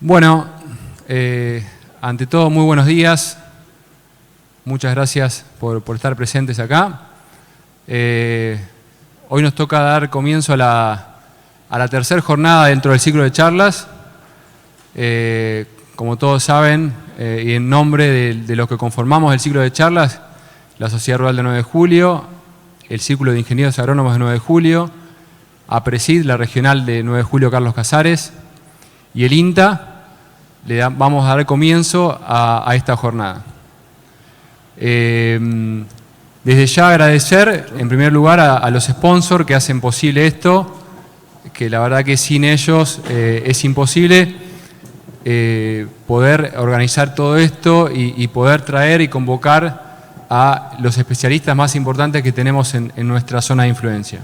Bueno, ante todo, muy buenos días. Muchas gracias por estar presentes acá. Hoy nos toca dar comienzo a la tercera jornada dentro del ciclo de charlas. Como todos saben, y en nombre de los que conformamos el ciclo de charlas, la Sociedad Rural de 9 de Julio, el Círculo de Ingenieros Agrónomos de 9 de Julio, APRESID, la regional de 9 de Julio Carlos Casares, y el INTA, vamos a dar comienzo a esta jornada. Desde ya agradecer, en primer lugar, a los sponsors que hacen posible esto, que la verdad que sin ellos es imposible poder organizar todo esto y poder traer y convocar a los especialistas más importantes que tenemos en nuestra zona de influencia.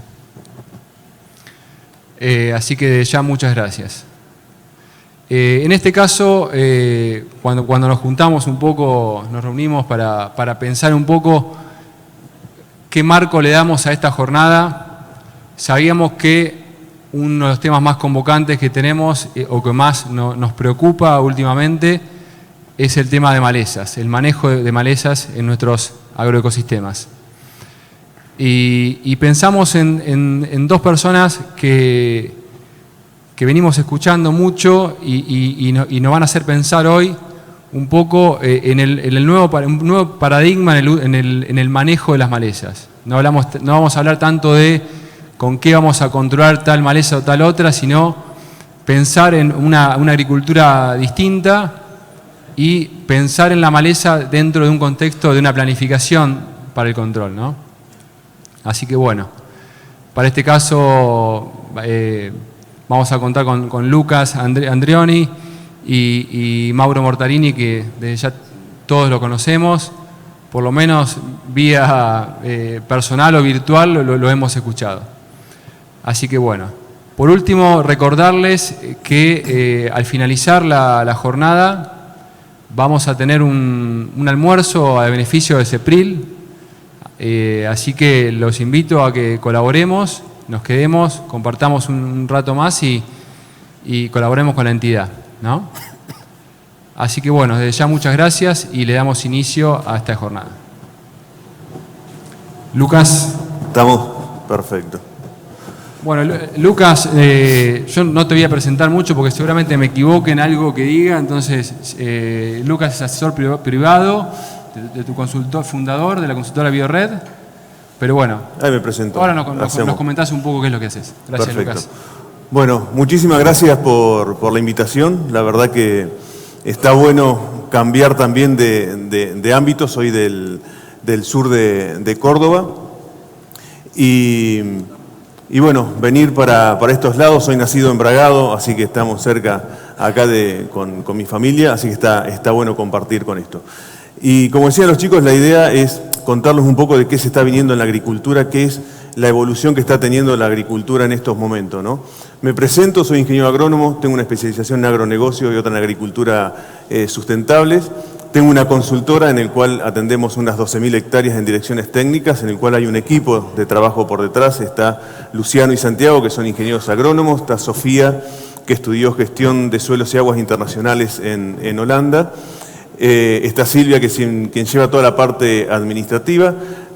Así que desde ya muchas gracias. En este caso, cuando nos juntamos un poco, nos reunimos para pensar un poco qué marco le damos a esta jornada, sabíamos que uno de los temas más convocantes que tenemos o que más nos preocupa últimamente es el tema de malezas, el manejo de malezas en nuestros agroecosistemas. Y pensamos en dos personas que venimos escuchando mucho y nos van a hacer pensar hoy un poco en un nuevo paradigma en el manejo de las malezas. No vamos a hablar tanto de con qué vamos a controlar tal maleza o tal otra, sino pensar en una agricultura distinta y pensar en la maleza dentro de un contexto de una planificación para el control, ¿no? Así que bueno, para este caso vamos a contar con Lucas Andreoni y Mauro Mortarini, que desde ya todos lo conocemos, por lo menos vía personal o virtual lo hemos escuchado. Así que bueno, por último recordarles que al finalizar la jornada vamos a tener un almuerzo a beneficio de CEPRIL, así que los invito a que colaboremos, nos quedemos, compartamos un rato más y colaboremos con la entidad, ¿no? Así que bueno, desde ya muchas gracias y le damos inicio a esta jornada. Lucas. Estamos, perfecto. Bueno, Lucas, yo no te voy a presentar mucho porque seguramente me equivoque en algo que diga, entonces Lucas es asesor privado de tu consultor, fundador de la consultora BioRed, pero bueno, ahí me presento. Ahora nos comentás un poco qué es lo que haces. Gracias, perfecto. Lucas. Bueno, muchísimas gracias por la invitación, la verdad que está bueno cambiar también de ámbito, soy del sur de Córdoba y bueno, venir para estos lados, soy nacido en Bragado, así que estamos cerca acá con mi familia, así que está bueno compartir con esto. Y como decían los chicos, la idea es contarles un poco de qué se está viniendo en la agricultura, qué es la evolución que está teniendo la agricultura en estos momentos, ¿no? Me presento, soy ingeniero agrónomo, tengo una especialización en agronegocio y otra en agricultura sustentables. Tengo una consultora en el cual atendemos unas 12.000 hectáreas en direcciones técnicas, en el cual hay un equipo de trabajo por detrás. Está Luciano y Santiago, que son ingenieros agrónomos. Está Sofía, que estudió gestión de suelos y aguas internacionales en Holanda. Está Silvia, que es quien lleva toda la parte administrativa.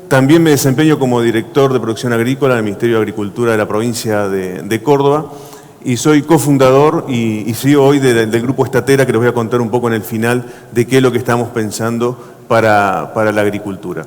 También me desempeño como director de producción agrícola en el Ministerio de Agricultura de la provincia de Córdoba. Y soy cofundador y CEO hoy del Grupo Estatera, que les voy a contar un poco en el final de qué es lo que estamos pensando para la agricultura.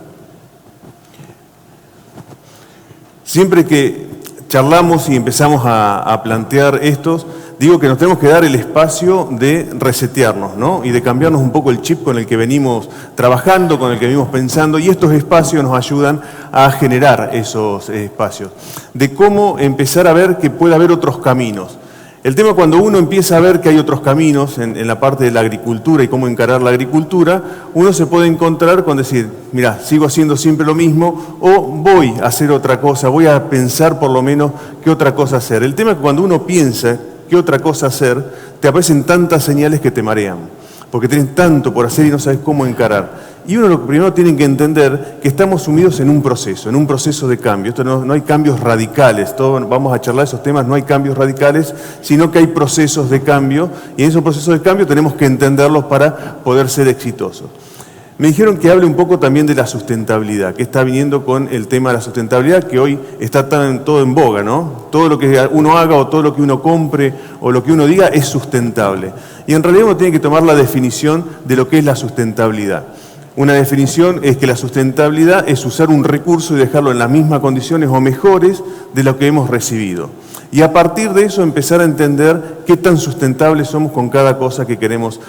Siempre que charlamos y empezamos a plantear estos, digo que nos tenemos que dar el espacio de resetearnos, ¿no? Y de cambiarnos un poco el chip con el que venimos trabajando, con el que venimos pensando, y estos espacios nos ayudan a generar esos espacios, de cómo empezar a ver que puede haber otros caminos. El tema cuando uno empieza a ver que hay otros caminos en la parte de la agricultura y cómo encarar la agricultura, uno se puede encontrar con decir, mira, sigo haciendo siempre lo mismo o voy a hacer otra cosa, voy a pensar por lo menos qué otra cosa hacer. El tema es que cuando uno piensa qué otra cosa hacer, te aparecen tantas señales que te marean, porque tienes tanto por hacer y no sabes cómo encarar. Y uno lo que primero tiene que entender que estamos sumidos en un proceso de cambio. Esto no hay cambios radicales, vamos a charlar esos temas, no hay cambios radicales, sino que hay procesos de cambio, y en esos procesos de cambio tenemos que entenderlos para poder ser exitosos. Me dijeron que hable un poco también de la sustentabilidad, que está viniendo con el tema de la sustentabilidad, que hoy está todo en boga, ¿no? Todo lo que uno haga o todo lo que uno compre o lo que uno diga es sustentable. Y en realidad uno tiene que tomar la definición de lo que es la sustentabilidad. Una definición es que la sustentabilidad es usar un recurso y dejarlo en las mismas condiciones o mejores de lo que hemos recibido. Y a partir de eso empezar a entender qué tan sustentables somos con cada cosa que queremos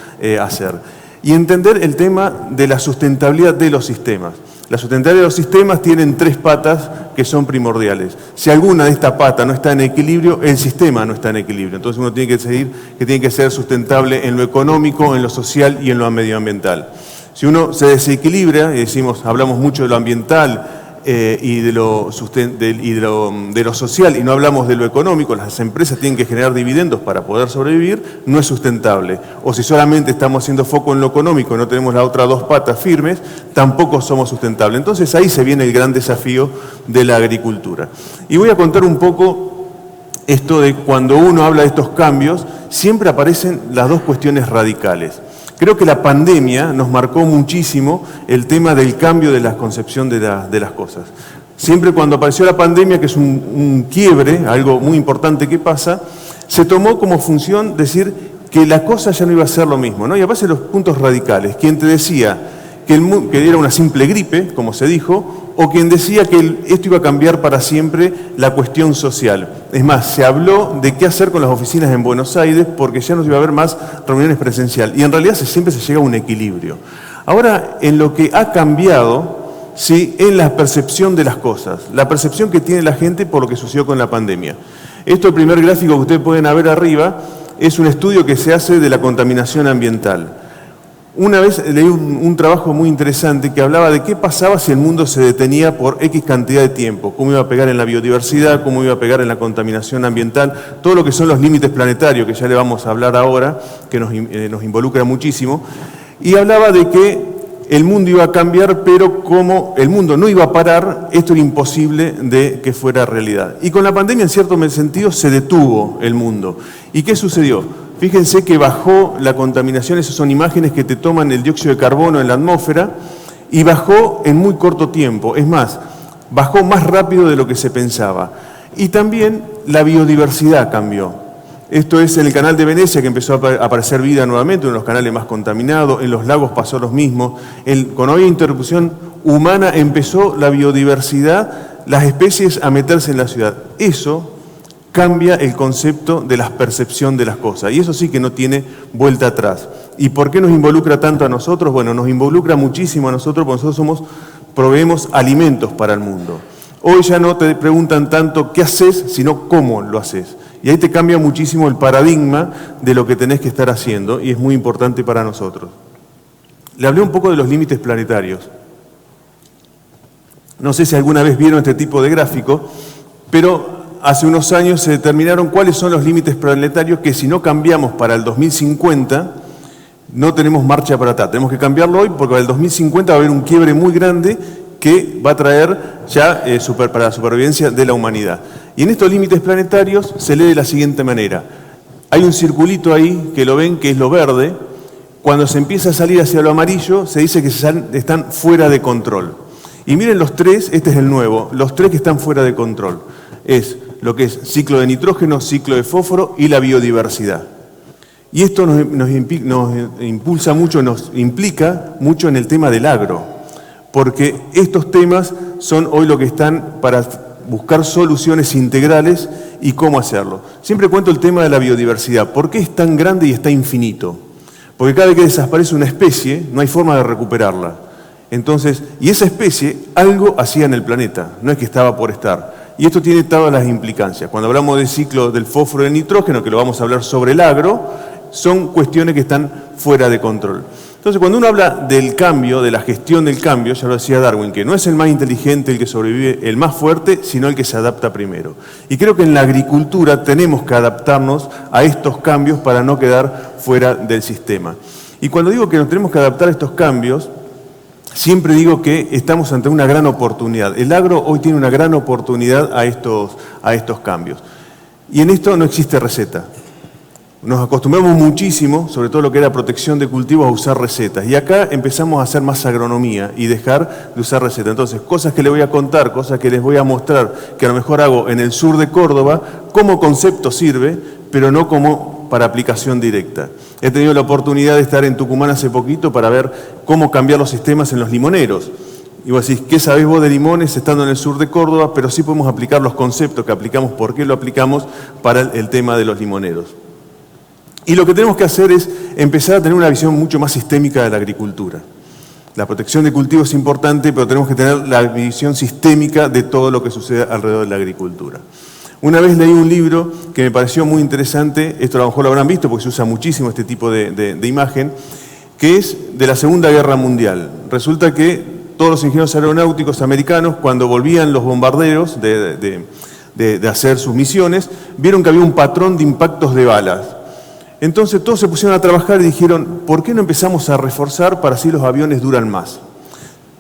hacer. Y entender el tema de la sustentabilidad de los sistemas. La sustentabilidad de los sistemas tienen 3 patas que son primordiales. Si alguna de estas patas no está en equilibrio, el sistema no está en equilibrio. Entonces uno tiene que seguir que tiene que ser sustentable en lo económico, en lo social y en lo medioambiental. Si uno se desequilibra, y hablamos mucho de lo ambiental y de lo social, y no hablamos de lo económico, las empresas tienen que generar dividendos para poder sobrevivir, no es sustentable. O si solamente estamos haciendo foco en lo económico y no tenemos las otras 2 patas firmes, tampoco somos sustentables. Entonces ahí se viene el gran desafío de la agricultura. Y voy a contar un poco esto de cuando uno habla de estos cambios, siempre aparecen las 2 cuestiones radicales. Creo que la pandemia nos marcó muchísimo el tema del cambio de la concepción de las cosas. Siempre cuando apareció la pandemia, que es un quiebre, algo muy importante que pasa, se tomó como función decir que la cosa ya no iba a ser lo mismo, ¿no? Y aparecen los puntos radicales. Quien te decía que era una simple gripe, como se dijo, o quien decía que esto iba a cambiar para siempre la cuestión social. Es más, se habló de qué hacer con las oficinas en Buenos Aires porque ya no iba a haber más reuniones presenciales. Y en realidad siempre se llega a un equilibrio. Ahora, en lo que ha cambiado, sí, en la percepción de las cosas, la percepción que tiene la gente por lo que sucedió con la pandemia. Esto, el primer gráfico que ustedes pueden ver arriba, es un estudio que se hace de la contaminación ambiental. Una vez leí un trabajo muy interesante que hablaba de qué pasaba si el mundo se detenía por X cantidad de tiempo, cómo iba a pegar en la biodiversidad, cómo iba a pegar en la contaminación ambiental, todo lo que son los límites planetarios, que ya le vamos a hablar ahora, que nos involucra muchísimo, y hablaba de que el mundo iba a cambiar, pero como el mundo no iba a parar, esto era imposible de que fuera realidad. Y con la pandemia, en cierto sentido, se detuvo el mundo. ¿Y qué sucedió? Fíjense que bajó la contaminación, esas son imágenes que te toman el dióxido de carbono en la atmósfera, y bajó en muy corto tiempo. Es más, bajó más rápido de lo que se pensaba. Y también la biodiversidad cambió. Esto es en el canal de Venecia, que empezó a aparecer vida nuevamente, uno de los canales más contaminados, en los lagos pasó lo mismo. Cuando había interrupción humana empezó la biodiversidad, las especies a meterse en la ciudad. Eso cambia el concepto de la percepción de las cosas. Y eso sí que no tiene vuelta atrás. ¿Y por qué nos involucra tanto a nosotros? Bueno, nos involucra muchísimo a nosotros porque nosotros proveemos alimentos para el mundo. Hoy ya no te preguntan tanto qué haces, sino cómo lo haces. Y ahí te cambia muchísimo el paradigma de lo que tenés que estar haciendo y es muy importante para nosotros. Le hablé un poco de los límites planetarios. No sé si alguna vez vieron este tipo de gráfico, pero hace unos años se determinaron cuáles son los límites planetarios que si no cambiamos para el 2050, no tenemos marcha para atrás. Tenemos que cambiarlo hoy porque para el 2050 va a haber un quiebre muy grande que va a traer ya para la supervivencia de la humanidad. Y en estos límites planetarios se lee de la siguiente manera. Hay un circulito ahí que lo ven, que es lo verde. Cuando se empieza a salir hacia lo amarillo, se dice que están fuera de control. Y miren los 3, este es el nuevo, los 3 que están fuera de control. Es lo que es ciclo de nitrógeno, ciclo de fósforo y la biodiversidad. Y esto nos impulsa mucho, nos implica mucho en el tema del agro, porque estos temas son hoy lo que están para buscar soluciones integrales y cómo hacerlo. Siempre cuento el tema de la biodiversidad. ¿Por qué es tan grande y está infinito? Porque cada vez que desaparece una especie, no hay forma de recuperarla. Entonces, y esa especie algo hacía en el planeta, no es que estaba por estar. Y esto tiene todas las implicancias. Cuando hablamos del ciclo del fósforo y del nitrógeno, que lo vamos a hablar sobre el agro, son cuestiones que están fuera de control. Entonces, cuando uno habla del cambio, de la gestión del cambio, ya lo decía Darwin, que no es el más inteligente el que sobrevive, el más fuerte, sino el que se adapta primero. Y creo que en la agricultura tenemos que adaptarnos a estos cambios para no quedar fuera del sistema. Y cuando digo que nos tenemos que adaptar a estos cambios, siempre digo que estamos ante una gran oportunidad. El agro hoy tiene una gran oportunidad a estos cambios. Y en esto no existe receta. Nos acostumbramos muchísimo, sobre todo lo que era protección de cultivos, a usar recetas. Y acá empezamos a hacer más agronomía y dejar de usar recetas. Entonces, cosas que les voy a contar, cosas que les voy a mostrar, que a lo mejor hago en el sur de Córdoba, como concepto sirve, pero no como para aplicación directa. He tenido la oportunidad de estar en Tucumán hace poquito para ver cómo cambiar los sistemas en los limoneros. Y vos decís, ¿qué sabés vos de limones estando en el sur de Córdoba? Pero sí podemos aplicar los conceptos que aplicamos, por qué lo aplicamos para el tema de los limoneros. Y lo que tenemos que hacer es empezar a tener una visión mucho más sistémica de la agricultura. La protección de cultivos es importante, pero tenemos que tener la visión sistémica de todo lo que sucede alrededor de la agricultura. Una vez leí un libro que me pareció muy interesante, esto a lo mejor lo habrán visto porque se usa muchísimo este tipo de imagen, que es de la Segunda Guerra Mundial. Resulta que todos los ingenieros aeronáuticos americanos, cuando volvían los bombarderos de hacer sus misiones, vieron que había un patrón de impactos de balas. Entonces todos se pusieron a trabajar y dijeron, ¿por qué no empezamos a reforzar para así los aviones duran más?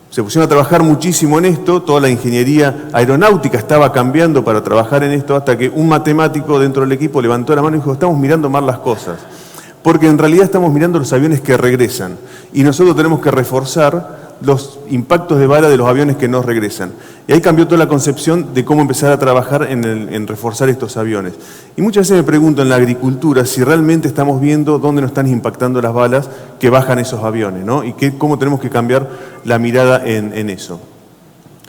Se pusieron a trabajar muchísimo en esto, toda la ingeniería aeronáutica estaba cambiando para trabajar en esto, hasta que un matemático dentro del equipo levantó la mano y dijo, estamos mirando mal las cosas, porque en realidad estamos mirando los aviones que regresan, y nosotros tenemos que reforzar los impactos de bala de los aviones que no regresan. Y ahí cambió toda la concepción de cómo empezar a trabajar en reforzar estos aviones. Y muchas veces me pregunto en la agricultura si realmente estamos viendo dónde nos están impactando las balas que bajan esos aviones, ¿no? Y cómo tenemos que cambiar la mirada en eso.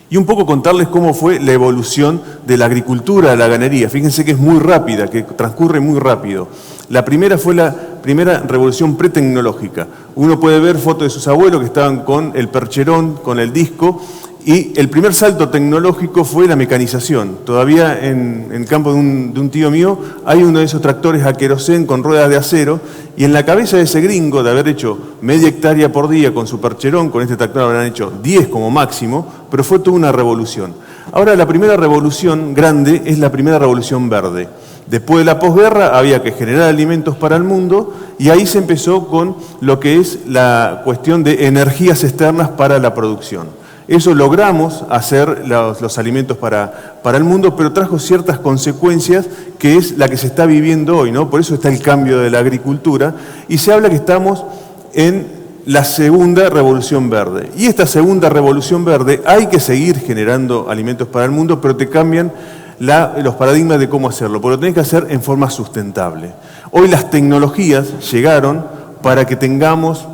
Y un poco contarles cómo fue la evolución de la agricultura, de la ganadería. Fíjense que es muy rápida, que transcurre muy rápido. La primera fue la primera revolución pretecnológica. Uno puede ver fotos de sus abuelos que estaban con el percherón, con el disco, y el primer salto tecnológico fue la mecanización. Todavía en el campo de un tío mío hay uno de esos tractores a querosén con ruedas de acero, y en la cabeza de ese gringo de haber hecho media hectárea por día con su percherón, con este tractor habrán hecho 10 como máximo, pero fue toda una revolución. Ahora la primera revolución grande es la primera revolución verde. Después de la posguerra había que generar alimentos para el mundo y ahí se empezó con lo que es la cuestión de energías externas para la producción. Eso logramos hacer los alimentos para el mundo, pero trajo ciertas consecuencias que es la que se está viviendo hoy, ¿no? Por eso está el cambio de la agricultura y se habla que estamos en la segunda revolución verde. Y esta segunda revolución verde hay que seguir generando alimentos para el mundo, pero te cambian los paradigmas de cómo hacerlo, porque lo tenés que hacer en forma sustentable. Hoy las tecnologías llegaron para que tengamos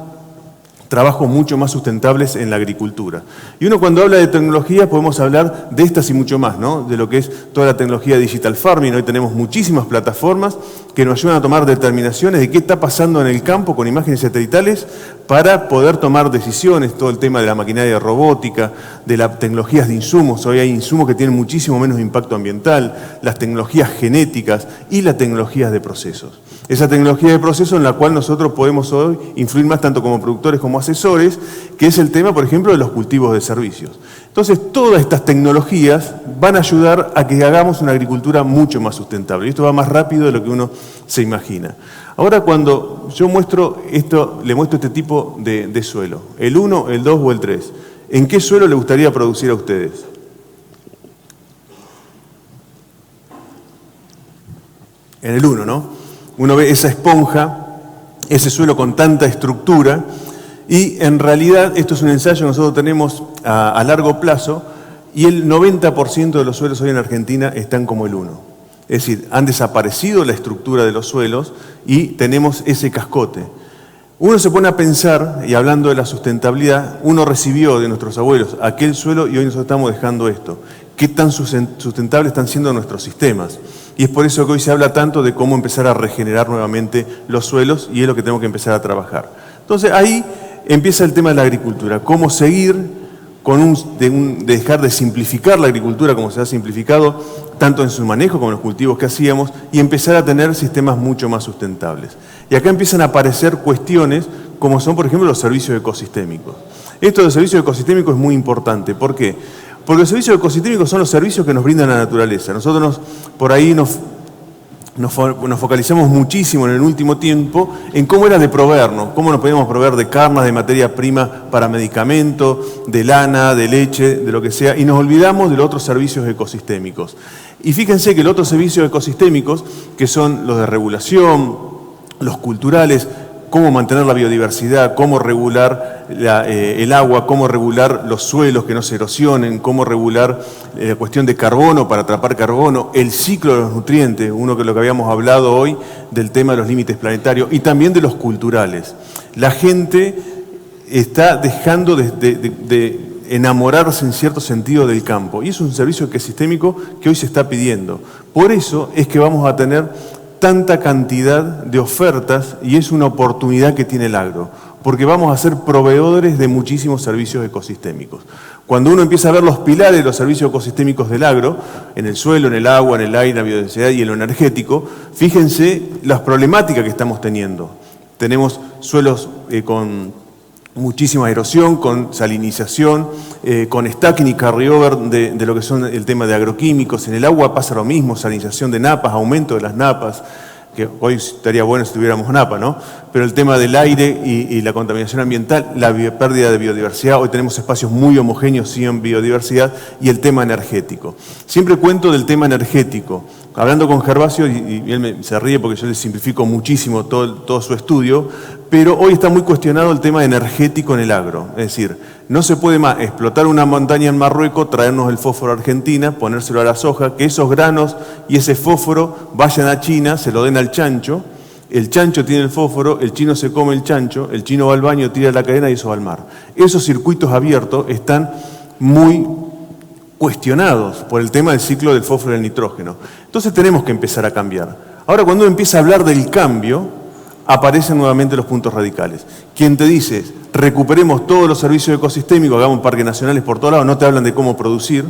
trabajos mucho más sustentables en la agricultura. Y uno cuando habla de tecnología podemos hablar de estas y mucho más, ¿no? De lo que es toda la tecnología digital farming. Hoy tenemos muchísimas plataformas que nos ayudan a tomar determinaciones de qué está pasando en el campo con imágenes satelitales para poder tomar decisiones, todo el tema de la maquinaria robótica, de las tecnologías de insumos. Hoy hay insumos que tienen muchísimo menos impacto ambiental, las tecnologías genéticas y las tecnologías de procesos. Esa tecnología de proceso en la cual nosotros podemos hoy influir más tanto como productores como asesores, que es el tema, por ejemplo, de los cultivos de servicios. Entonces, todas estas tecnologías van a ayudar a que hagamos una agricultura mucho más sustentable. Y esto va más rápido de lo que uno se imagina. Ahora, cuando yo muestro esto, le muestro este tipo de suelo, el 1, el 2 o el 3, ¿en qué suelo le gustaría producir a ustedes? En el 1, ¿no? Uno ve esa esponja, ese suelo con tanta estructura, y en realidad esto es un ensayo que nosotros tenemos a largo plazo, y el 90% de los suelos hoy en Argentina están como el 1. Es decir, han desaparecido la estructura de los suelos y tenemos ese cascote. Uno se pone a pensar, y hablando de la sustentabilidad, uno recibió de nuestros abuelos aquel suelo y hoy nosotros estamos dejando esto. ¿Qué tan sustentables están siendo nuestros sistemas? Y es por eso que hoy se habla tanto de cómo empezar a regenerar nuevamente los suelos y es lo que tenemos que empezar a trabajar. Entonces ahí empieza el tema de la agricultura, cómo seguir con dejar de simplificar la agricultura como se ha simplificado, tanto en su manejo como en los cultivos que hacíamos, y empezar a tener sistemas mucho más sustentables. Y acá empiezan a aparecer cuestiones como son, por ejemplo, los servicios ecosistémicos. Esto de servicios ecosistémicos es muy importante. ¿Por qué? Porque los servicios ecosistémicos son los servicios que nos brinda la naturaleza. Nosotros por ahí nos nos focalizamos muchísimo en el último tiempo en cómo era de proveernos, cómo nos podíamos proveer de carnes, de materia prima para medicamentos, de lana, de leche, de lo que sea, y nos olvidamos de los otros servicios ecosistémicos. Y fíjense que los otros servicios ecosistémicos, que son los de regulación, los culturales, cómo mantener la biodiversidad, cómo regular el agua, cómo regular los suelos que no se erosionen, cómo regular la cuestión de carbono para atrapar carbono, el ciclo de los nutrientes, uno que lo que habíamos hablado hoy del tema de los límites planetarios, y también de los culturales. La gente está dejando de enamorarse en cierto sentido del campo, y es un servicio ecosistémico que hoy se está pidiendo. Por eso es que vamos a tener tanta cantidad de ofertas y es una oportunidad que tiene el agro, porque vamos a ser proveedores de muchísimos servicios ecosistémicos. Cuando uno empieza a ver los pilares de los servicios ecosistémicos del agro, en el suelo, en el agua, en el aire, en la biodiversidad y en lo energético, fíjense las problemáticas que estamos teniendo. Tenemos suelos con muchísima erosión, con salinización, con stacking y carryover de lo que son el tema de agroquímicos. En el agua pasa lo mismo, salinización de napas, aumento de las napas, que hoy estaría bueno si tuviéramos napa, ¿no? Pero el tema del aire y la contaminación ambiental, la pérdida de biodiversidad, hoy tenemos espacios muy homogéneos sin biodiversidad, y el tema energético. Siempre cuento del tema energético. Hablando con Gervasio, y él se ríe porque yo le simplifico muchísimo todo su estudio, pero hoy está muy cuestionado el tema energético en el agro. Es decir, no se puede más explotar una montaña en Marruecos, traernos el fósforo a Argentina, ponérselo a la soja, que esos granos y ese fósforo vayan a China, se lo den al chancho, el chancho tiene el fósforo, el chino se come el chancho, el chino va al baño, tira la cadena y eso va al mar. Esos circuitos abiertos están muy cuestionados por el tema del ciclo del fósforo y el nitrógeno. Entonces tenemos que empezar a cambiar. Ahora, cuando uno empieza a hablar del cambio, aparecen nuevamente los puntos radicales. Quien te dice, recuperemos todos los servicios ecosistémicos, hagamos parques nacionales por todos lados, no te hablan de cómo producir.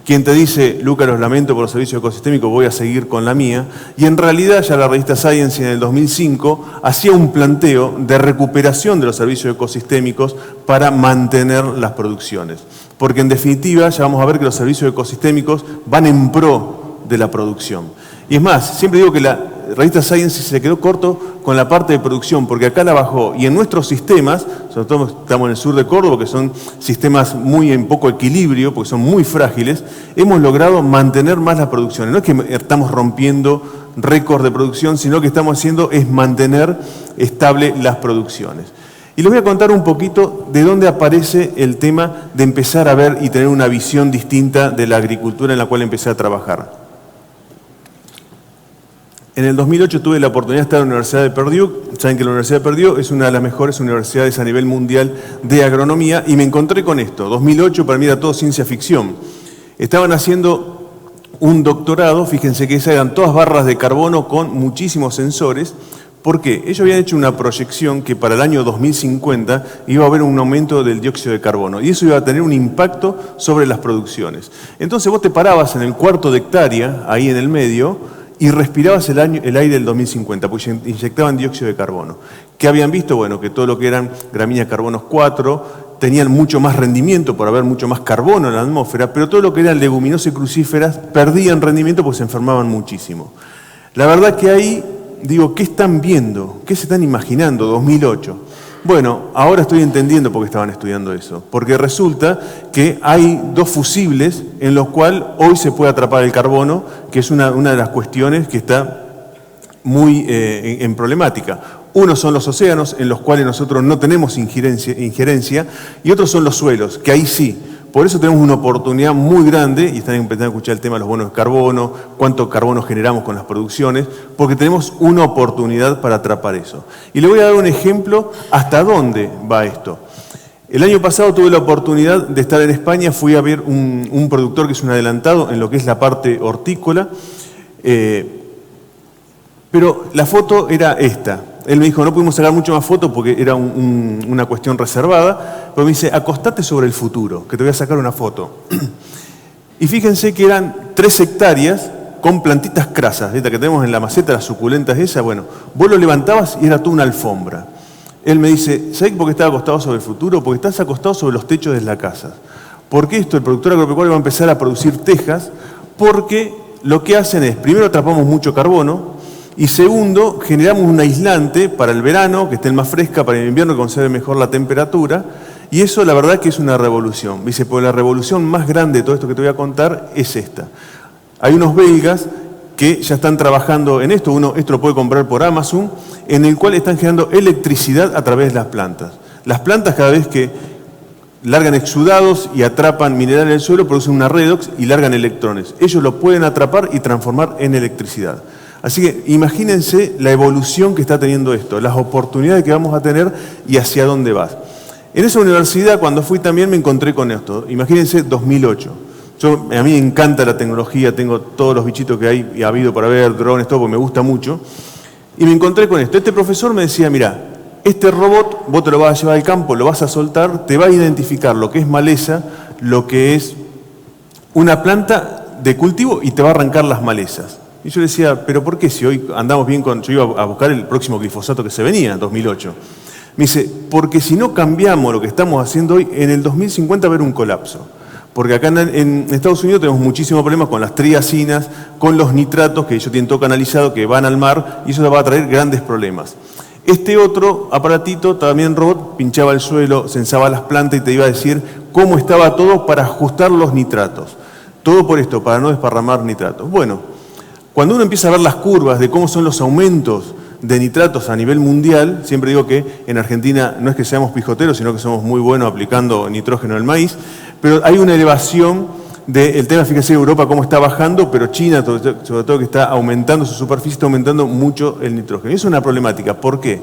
Quien te dice, Luca, los lamento por los servicios ecosistémicos, voy a seguir con la mía. Y en realidad ya la revista Science en el 2005 hacía un planteo de recuperación de los servicios ecosistémicos para mantener las producciones. Porque en definitiva ya vamos a ver que los servicios ecosistémicos van en pro de la producción. Y es más, siempre digo que la revista Science se quedó corto con la parte de producción, porque acá la bajó. Y en nuestros sistemas, sobre todo estamos en el sur de Córdoba, que son sistemas muy en poco equilibrio, porque son muy frágiles, hemos logrado mantener más las producciones. No es que estamos rompiendo récords de producción, sino que estamos haciendo es mantener estable las producciones. Y les voy a contar un poquito de dónde aparece el tema de empezar a ver y tener una visión distinta de la agricultura en la cual empecé a trabajar. En el 2008 tuve la oportunidad de estar en la Universidad de Purdue. Saben que la Universidad de Purdue es una de las mejores universidades a nivel mundial de agronomía, y me encontré con esto. 2008 para mí era todo ciencia ficción. Estaban haciendo un doctorado, fíjense que esas eran todas barras de carbono con muchísimos sensores. ¿Por qué? Ellos habían hecho una proyección que para el año 2050 iba a haber un aumento del dióxido de carbono, y eso iba a tener un impacto sobre las producciones. Entonces vos te parabas en el cuarto de hectárea, ahí en el medio, y respirabas el aire del 2050, porque inyectaban dióxido de carbono. ¿Qué habían visto? Bueno, que todo lo que eran gramíneas carbonos 4 tenían mucho más rendimiento por haber mucho más carbono en la atmósfera, pero todo lo que eran leguminosas y crucíferas perdían rendimiento porque se enfermaban muchísimo. La verdad que ahí digo, ¿qué están viendo? ¿Qué se están imaginando? 2008. Bueno, ahora estoy entendiendo por qué estaban estudiando eso. Porque resulta que hay dos fusibles en los cuales hoy se puede atrapar el carbono, que es una de las cuestiones que está muy en problemática. Uno son los océanos, en los cuales nosotros no tenemos injerencia, y otros son los suelos, que ahí sí. Por eso tenemos una oportunidad muy grande, y están empezando a escuchar el tema de los bonos de carbono, cuánto carbono generamos con las producciones, porque tenemos una oportunidad para atrapar eso. Y le voy a dar un ejemplo hasta dónde va esto. El año pasado tuve la oportunidad de estar en España, fui a ver un productor que es un adelantado en lo que es la parte hortícola, pero la foto era esta. Él me dijo, no pudimos sacar mucho más fotos porque era una cuestión reservada, pero me dice, acostate sobre el futuro, que te voy a sacar una foto. Y fíjense que eran 3 hectáreas con plantitas crasas, esta que tenemos en la maceta, las suculentas esas, bueno, vos lo levantabas y era toda una alfombra. Él me dice, ¿sabés por qué estaba acostado sobre el futuro? Porque estás acostado sobre los techos de la casa. ¿Por qué esto? El productor agropecuario va a empezar a producir tejas, porque lo que hacen es, primero atrapamos mucho carbono, y segundo, generamos un aislante para el verano, que esté más fresca, para el invierno, que conserve mejor la temperatura, y eso la verdad que es una revolución. Dice, porque la revolución más grande de todo esto que te voy a contar es esta. Hay unos belgas que ya están trabajando en esto, esto lo puede comprar por Amazon, en el cual están generando electricidad a través de las plantas. Las plantas cada vez que largan exudados y atrapan minerales en el suelo, producen una redox y largan electrones. Ellos lo pueden atrapar y transformar en electricidad. Así que imagínense la evolución que está teniendo esto, las oportunidades que vamos a tener y hacia dónde vas. En esa universidad, cuando fui también me encontré con esto. Imagínense 2008. A mí me encanta la tecnología, tengo todos los bichitos que hay y ha habido para ver, drones, todo, porque me gusta mucho. Y me encontré con esto. Este profesor me decía, mira, este robot vos te lo vas a llevar al campo, lo vas a soltar, te va a identificar lo que es maleza, lo que es una planta de cultivo y te va a arrancar las malezas. Y yo le decía, pero ¿por qué si hoy andamos bien con...? Yo iba a buscar el próximo glifosato que se venía, en 2008. Me dice, porque si no cambiamos lo que estamos haciendo hoy, en el 2050 va a haber un colapso. Porque acá en Estados Unidos tenemos muchísimos problemas con las triacinas, con los nitratos, que ellos tienen todo canalizado, que van al mar, y eso les va a traer grandes problemas. Este otro aparatito, también robot, pinchaba el suelo, censaba las plantas y te iba a decir cómo estaba todo para ajustar los nitratos. Todo por esto, para no desparramar nitratos. Bueno, cuando uno empieza a ver las curvas de cómo son los aumentos de nitratos a nivel mundial, siempre digo que en Argentina no es que seamos pijoteros, sino que somos muy buenos aplicando nitrógeno al maíz, pero hay una elevación del tema, fíjense Europa cómo está bajando, pero China, sobre todo que está aumentando su superficie, está aumentando mucho el nitrógeno. Y eso es una problemática. ¿Por qué?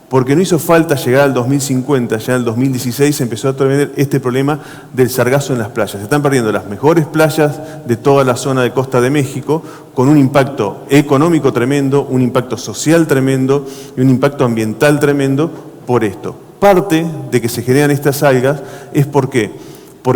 Porque no hizo falta llegar al 2050, ya en el 2016 se empezó a tener este problema del sargazo en las playas. Se están perdiendo las mejores playas de toda la zona de Costa de México, con un impacto económico tremendo, un impacto social tremendo y un impacto ambiental tremendo por esto. Parte de que se generan estas algas es porque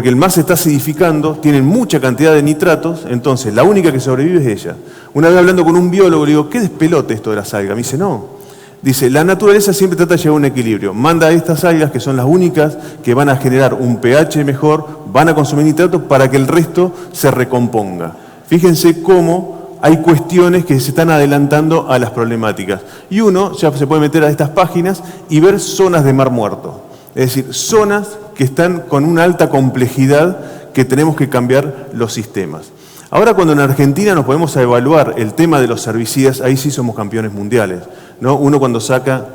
el mar se está acidificando, tienen mucha cantidad de nitratos, entonces la única que sobrevive es ella. Una vez hablando con un biólogo, le digo, ¿qué despelote esto de las algas? Me dice, no. Dice, la naturaleza siempre trata de llevar un equilibrio. Manda a estas algas, que son las únicas que van a generar un pH mejor, van a consumir nitratos para que el resto se recomponga. Fíjense cómo hay cuestiones que se están adelantando a las problemáticas. Y uno ya se puede meter a estas páginas y ver zonas de mar muerto. Es decir, zonas que están con una alta complejidad que tenemos que cambiar los sistemas. Ahora cuando en Argentina nos podemos evaluar el tema de los herbicidas, ahí sí somos campeones mundiales, ¿no? Uno cuando saca,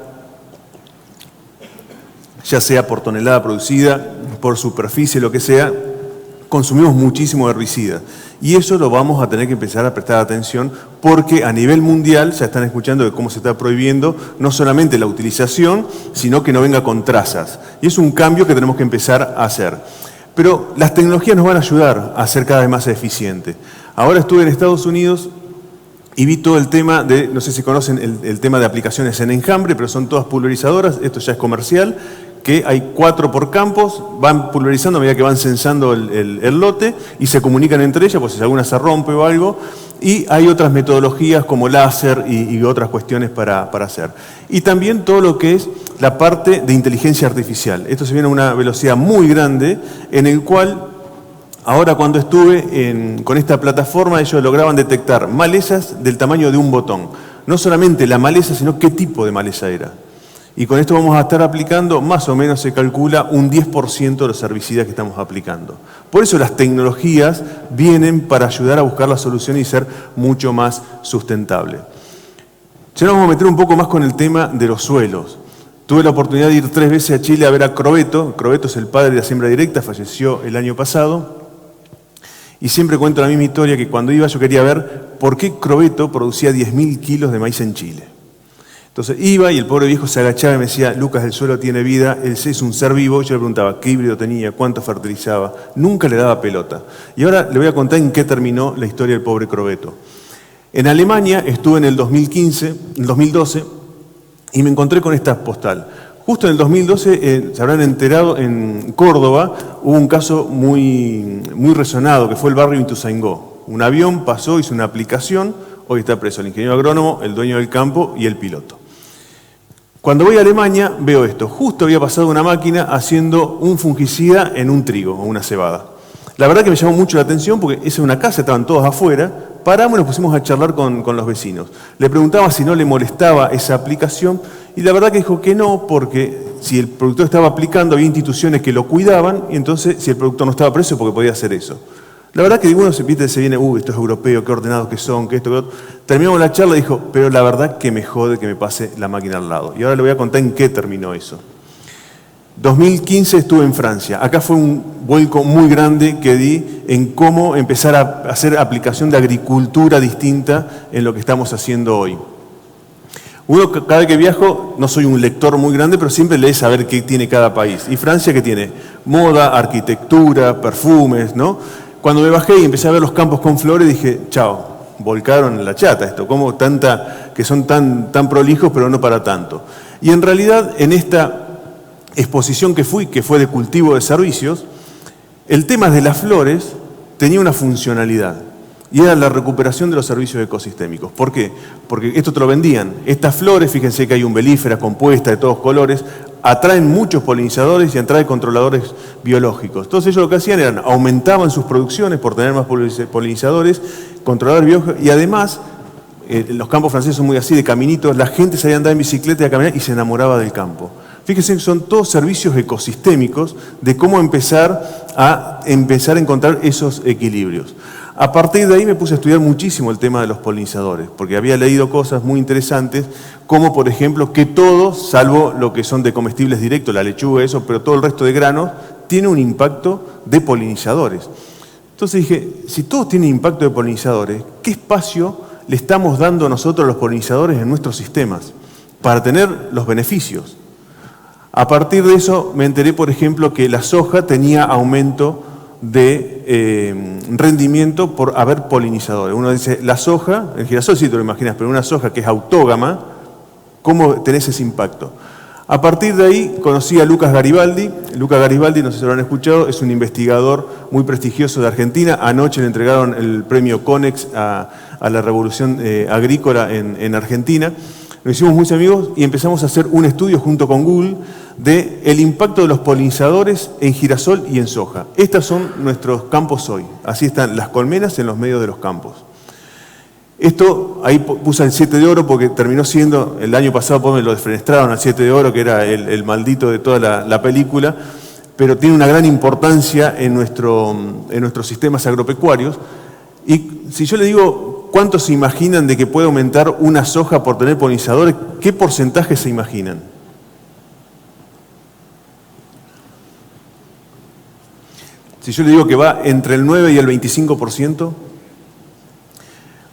ya sea por tonelada producida, por superficie, lo que sea, consumimos muchísimo herbicida. Y eso lo vamos a tener que empezar a prestar atención porque a nivel mundial ya están escuchando de cómo se está prohibiendo no solamente la utilización, sino que no venga con trazas. Y es un cambio que tenemos que empezar a hacer. Pero las tecnologías nos van a ayudar a ser cada vez más eficientes. Ahora estuve en Estados Unidos y vi todo el tema de, no sé si conocen el tema de aplicaciones en enjambre, pero son todas pulverizadoras, esto ya es comercial, que hay 4 por campos, van pulverizando a medida que van censando el lote y se comunican entre ellas, pues si alguna se rompe o algo, y hay otras metodologías como láser y otras cuestiones para hacer. Y también todo lo que es la parte de inteligencia artificial. Esto se viene a una velocidad muy grande, en el cual, ahora cuando estuve con esta plataforma, ellos lograban detectar malezas del tamaño de un botón. No solamente la maleza, sino qué tipo de maleza era. Y con esto vamos a estar aplicando, más o menos se calcula, un 10% de los herbicidas que estamos aplicando. Por eso las tecnologías vienen para ayudar a buscar la solución y ser mucho más sustentable. Ya nos vamos a meter un poco más con el tema de los suelos. Tuve la oportunidad de ir 3 veces a Chile a ver a Crobeto. Crobeto es el padre de la siembra directa, falleció el año pasado. Y siempre cuento la misma historia que cuando iba yo quería ver por qué Crobeto producía 10.000 kilos de maíz en Chile. Entonces iba y el pobre viejo se agachaba y me decía, Lucas, el suelo tiene vida, él es un ser vivo. Yo le preguntaba qué híbrido tenía, cuánto fertilizaba, nunca le daba pelota. Y ahora le voy a contar en qué terminó la historia del pobre Crobeto. En Alemania estuve en el 2012, y me encontré con esta postal. Justo en el 2012, se habrán enterado, en Córdoba hubo un caso muy resonado, que fue el barrio Ituzaingó. Un avión pasó, hizo una aplicación, hoy está preso el ingeniero agrónomo, el dueño del campo y el piloto. Cuando voy a Alemania veo esto. Justo había pasado una máquina haciendo un fungicida en un trigo o una cebada. La verdad que me llamó mucho la atención porque esa es una casa, estaban todos afuera, paramos y nos pusimos a charlar con los vecinos. Le preguntaba si no le molestaba esa aplicación y la verdad que dijo que no, porque si el productor estaba aplicando había instituciones que lo cuidaban y entonces si el productor no estaba preso porque podía hacer eso. La verdad que uno se viene, esto es europeo, qué ordenados que son, que esto, que otro. Terminamos la charla y dijo, pero la verdad que me jode que me pase la máquina al lado. Y ahora le voy a contar en qué terminó eso. 2015 estuve en Francia. Acá fue un vuelco muy grande que di en cómo empezar a hacer aplicación de agricultura distinta en lo que estamos haciendo hoy. Uno, cada vez que viajo, no soy un lector muy grande, pero siempre lees saber qué tiene cada país. Y Francia, ¿qué tiene? Moda, arquitectura, perfumes, ¿no? Cuando me bajé y empecé a ver los campos con flores, dije, chao, volcaron en la chata esto, como que son tan prolijos, pero no para tanto. Y en realidad, en esta exposición que fue de cultivo de servicios, el tema de las flores tenía una funcionalidad y era la recuperación de los servicios ecosistémicos. ¿Por qué? Porque esto te lo vendían. Estas flores, fíjense que hay umbelíferas compuestas de todos colores, atraen muchos polinizadores y atraen controladores biológicos. Entonces ellos lo que hacían era aumentaban sus producciones por tener más polinizadores, controladores biológicos y además los campos franceses son muy así, de caminitos, la gente salía a andar en bicicleta y a caminar y se enamoraba del campo. Fíjense que son todos servicios ecosistémicos de cómo empezar a encontrar esos equilibrios. A partir de ahí me puse a estudiar muchísimo el tema de los polinizadores, porque había leído cosas muy interesantes, como por ejemplo que todo, salvo lo que son de comestibles directos, la lechuga, eso, pero todo el resto de granos, tiene un impacto de polinizadores. Entonces dije, si todos tienen impacto de polinizadores, ¿qué espacio le estamos dando a nosotros los polinizadores en nuestros sistemas para tener los beneficios? A partir de eso me enteré, por ejemplo, que la soja tenía aumento de rendimiento por haber polinizadores. Uno dice, la soja, el girasol sí te lo imaginas, pero una soja que es autógama, ¿cómo tenés ese impacto? A partir de ahí conocí a Lucas Garibaldi. Lucas Garibaldi, no sé si lo han escuchado, es un investigador muy prestigioso de Argentina. Anoche le entregaron el premio CONEX a la revolución agrícola en Argentina. Nos hicimos muy amigos y empezamos a hacer un estudio junto con Google de el impacto de los polinizadores en girasol y en soja. Estos son nuestros campos hoy. Así están las colmenas en los medios de los campos. Esto, ahí puse el 7 de oro porque terminó siendo, el año pasado me lo desfenestraron al 7 de oro, que era el maldito de toda la película, pero tiene una gran importancia en nuestros sistemas agropecuarios. Y si yo le digo, ¿cuántos se imaginan de que puede aumentar una soja por tener polinizadores? ¿Qué porcentaje se imaginan? Si yo le digo que va entre el 9 y el 25%,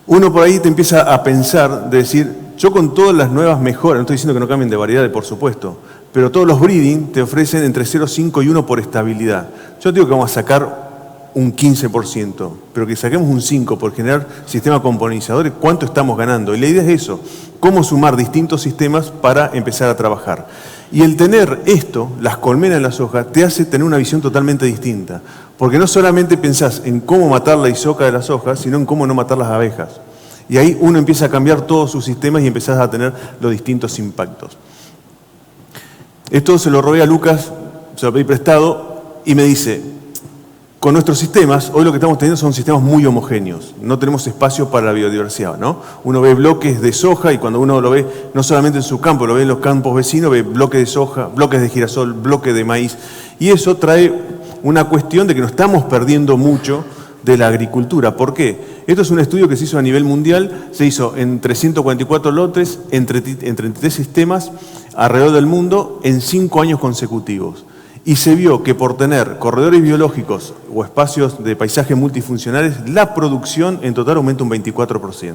uno por ahí te empieza a pensar, de decir, yo con todas las nuevas mejoras, no estoy diciendo que no cambien de variedades, por supuesto, pero todos los breeding te ofrecen entre 0,5 y 1 por estabilidad. Yo digo que vamos a sacar un 15%, pero que saquemos un 5% por generar sistemas con polinizadores, ¿cuánto estamos ganando? Y la idea es eso, cómo sumar distintos sistemas para empezar a trabajar. Y el tener esto, las colmenas en la soja, te hace tener una visión totalmente distinta, porque no solamente pensás en cómo matar la isoca de las hojas, sino en cómo no matar las abejas. Y ahí uno empieza a cambiar todos sus sistemas y empezás a tener los distintos impactos. Esto se lo robé a Lucas, se lo pedí prestado, y me dice, con nuestros sistemas, hoy lo que estamos teniendo son sistemas muy homogéneos, no tenemos espacio para la biodiversidad, ¿no? Uno ve bloques de soja y cuando uno lo ve, no solamente en su campo, lo ve en los campos vecinos, ve bloques de soja, bloques de girasol, bloques de maíz, y eso trae una cuestión de que nos estamos perdiendo mucho de la agricultura. ¿Por qué? Esto es un estudio que se hizo a nivel mundial, se hizo en 344 lotes, en 33 sistemas alrededor del mundo, en 5 años consecutivos. Y se vio que por tener corredores biológicos o espacios de paisaje multifuncionales, la producción en total aumenta un 24%.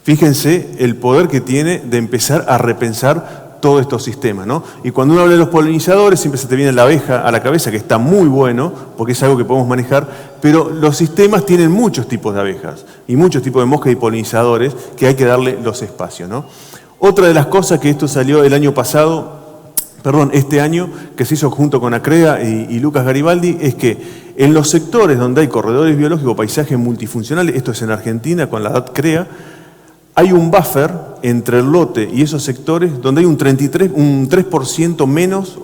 Fíjense el poder que tiene de empezar a repensar todos estos sistemas, ¿no? Y cuando uno habla de los polinizadores, siempre se te viene la abeja a la cabeza, que está muy bueno, porque es algo que podemos manejar, pero los sistemas tienen muchos tipos de abejas y muchos tipos de moscas y polinizadores que hay que darle los espacios, ¿no? Otra de las cosas que esto salió el año pasado, este año, que se hizo junto con ACREA y Lucas Garibaldi, es que en los sectores donde hay corredores biológicos, paisajes multifuncionales, esto es en Argentina con la ACREA, hay un buffer entre el lote y esos sectores donde hay un 3% menos,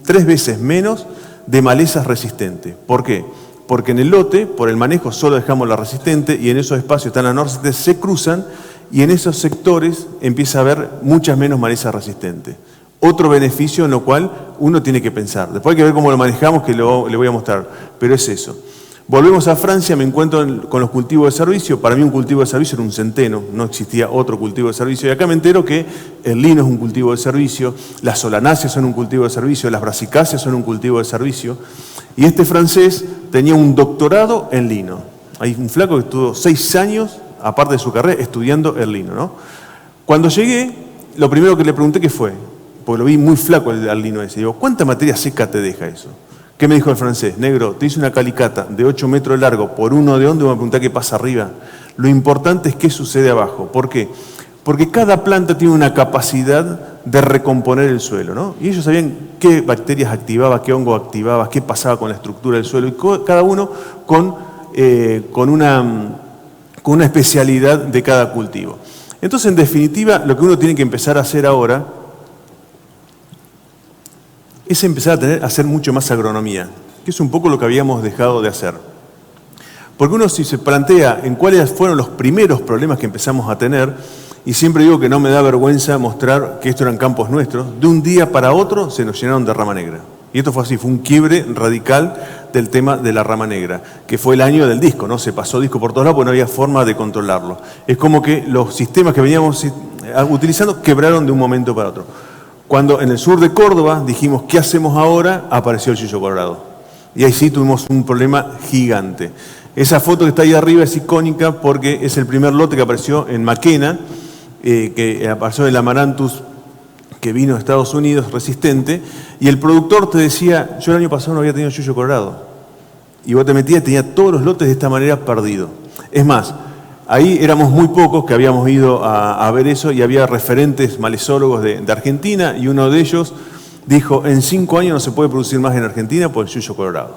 3 veces menos de malezas resistentes. ¿Por qué? Porque en el lote, por el manejo, solo dejamos la resistente y en esos espacios están las no resistentes, se cruzan y en esos sectores empieza a haber muchas menos malezas resistentes. Otro beneficio en lo cual uno tiene que pensar. Después hay que ver cómo lo manejamos, que le voy a mostrar, pero es eso. Volvemos a Francia, me encuentro con los cultivos de servicio. Para mí un cultivo de servicio era un centeno, no existía otro cultivo de servicio. Y acá me entero que el lino es un cultivo de servicio, las solanáceas son un cultivo de servicio, las brasicáceas son un cultivo de servicio. Y este francés tenía un doctorado en lino. Hay un flaco que estuvo 6 años, aparte de su carrera, estudiando el lino, ¿no? Cuando llegué, lo primero que le pregunté qué fue, porque lo vi muy flaco al lino ese. Digo, ¿cuánta materia seca te deja eso? ¿Qué me dijo el francés? Negro, te hice una calicata de 8 metros de largo por 1 de hondo y me preguntá qué pasa arriba. Lo importante es qué sucede abajo. ¿Por qué? Porque cada planta tiene una capacidad de recomponer el suelo, ¿no? Y ellos sabían qué bacterias activaba, qué hongo activaba, qué pasaba con la estructura del suelo, y cada uno con una especialidad de cada cultivo. Entonces, en definitiva, lo que uno tiene que empezar a hacer ahora es empezar a hacer mucho más agronomía, que es un poco lo que habíamos dejado de hacer. Porque uno, si se plantea en cuáles fueron los primeros problemas que empezamos a tener, y siempre digo que no me da vergüenza mostrar que estos eran campos nuestros, de un día para otro se nos llenaron de rama negra. Y esto fue así, fue un quiebre radical del tema de la rama negra, que fue el año del disco, ¿no? Se pasó disco por todos lados porque no había forma de controlarlo. Es como que los sistemas que veníamos utilizando quebraron de un momento para otro. Cuando en el sur de Córdoba dijimos, ¿qué hacemos ahora?, apareció el yuyo colorado. Y ahí sí tuvimos un problema gigante. Esa foto que está ahí arriba es icónica porque es el primer lote que apareció en Maquena, que apareció el Amaranthus que vino de Estados Unidos, resistente, y el productor te decía, yo el año pasado no había tenido yuyo colorado. Y vos te metías, tenía todos los lotes de esta manera perdidos. Es más, ahí éramos muy pocos que habíamos ido a ver eso y había referentes malezólogos de Argentina y uno de ellos dijo, en 5 años no se puede producir más en Argentina por el yuyo colorado.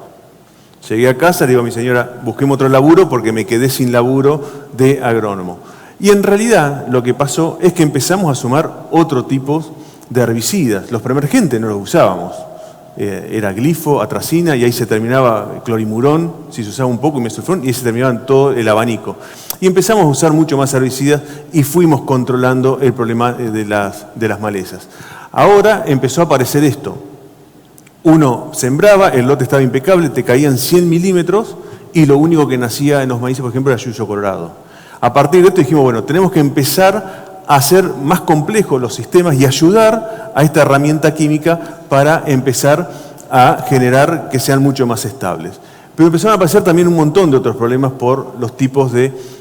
Llegué a casa, le digo a mi señora, busquemos otro laburo porque me quedé sin laburo de agrónomo. Y en realidad lo que pasó es que empezamos a sumar otro tipo de herbicidas. Los preemergentes no los usábamos. Era glifo, atracina y ahí se terminaba clorimurón, si se usaba un poco, y mesulfón, y ahí se terminaba en todo el abanico. Y empezamos a usar mucho más herbicidas y fuimos controlando el problema de las malezas. Ahora empezó a aparecer esto. Uno sembraba, el lote estaba impecable, te caían 100 milímetros y lo único que nacía en los maíces, por ejemplo, era yuyo colorado. A partir de esto dijimos, bueno, tenemos que empezar a hacer más complejos los sistemas y ayudar a esta herramienta química para empezar a generar que sean mucho más estables. Pero empezaron a aparecer también un montón de otros problemas por los tipos de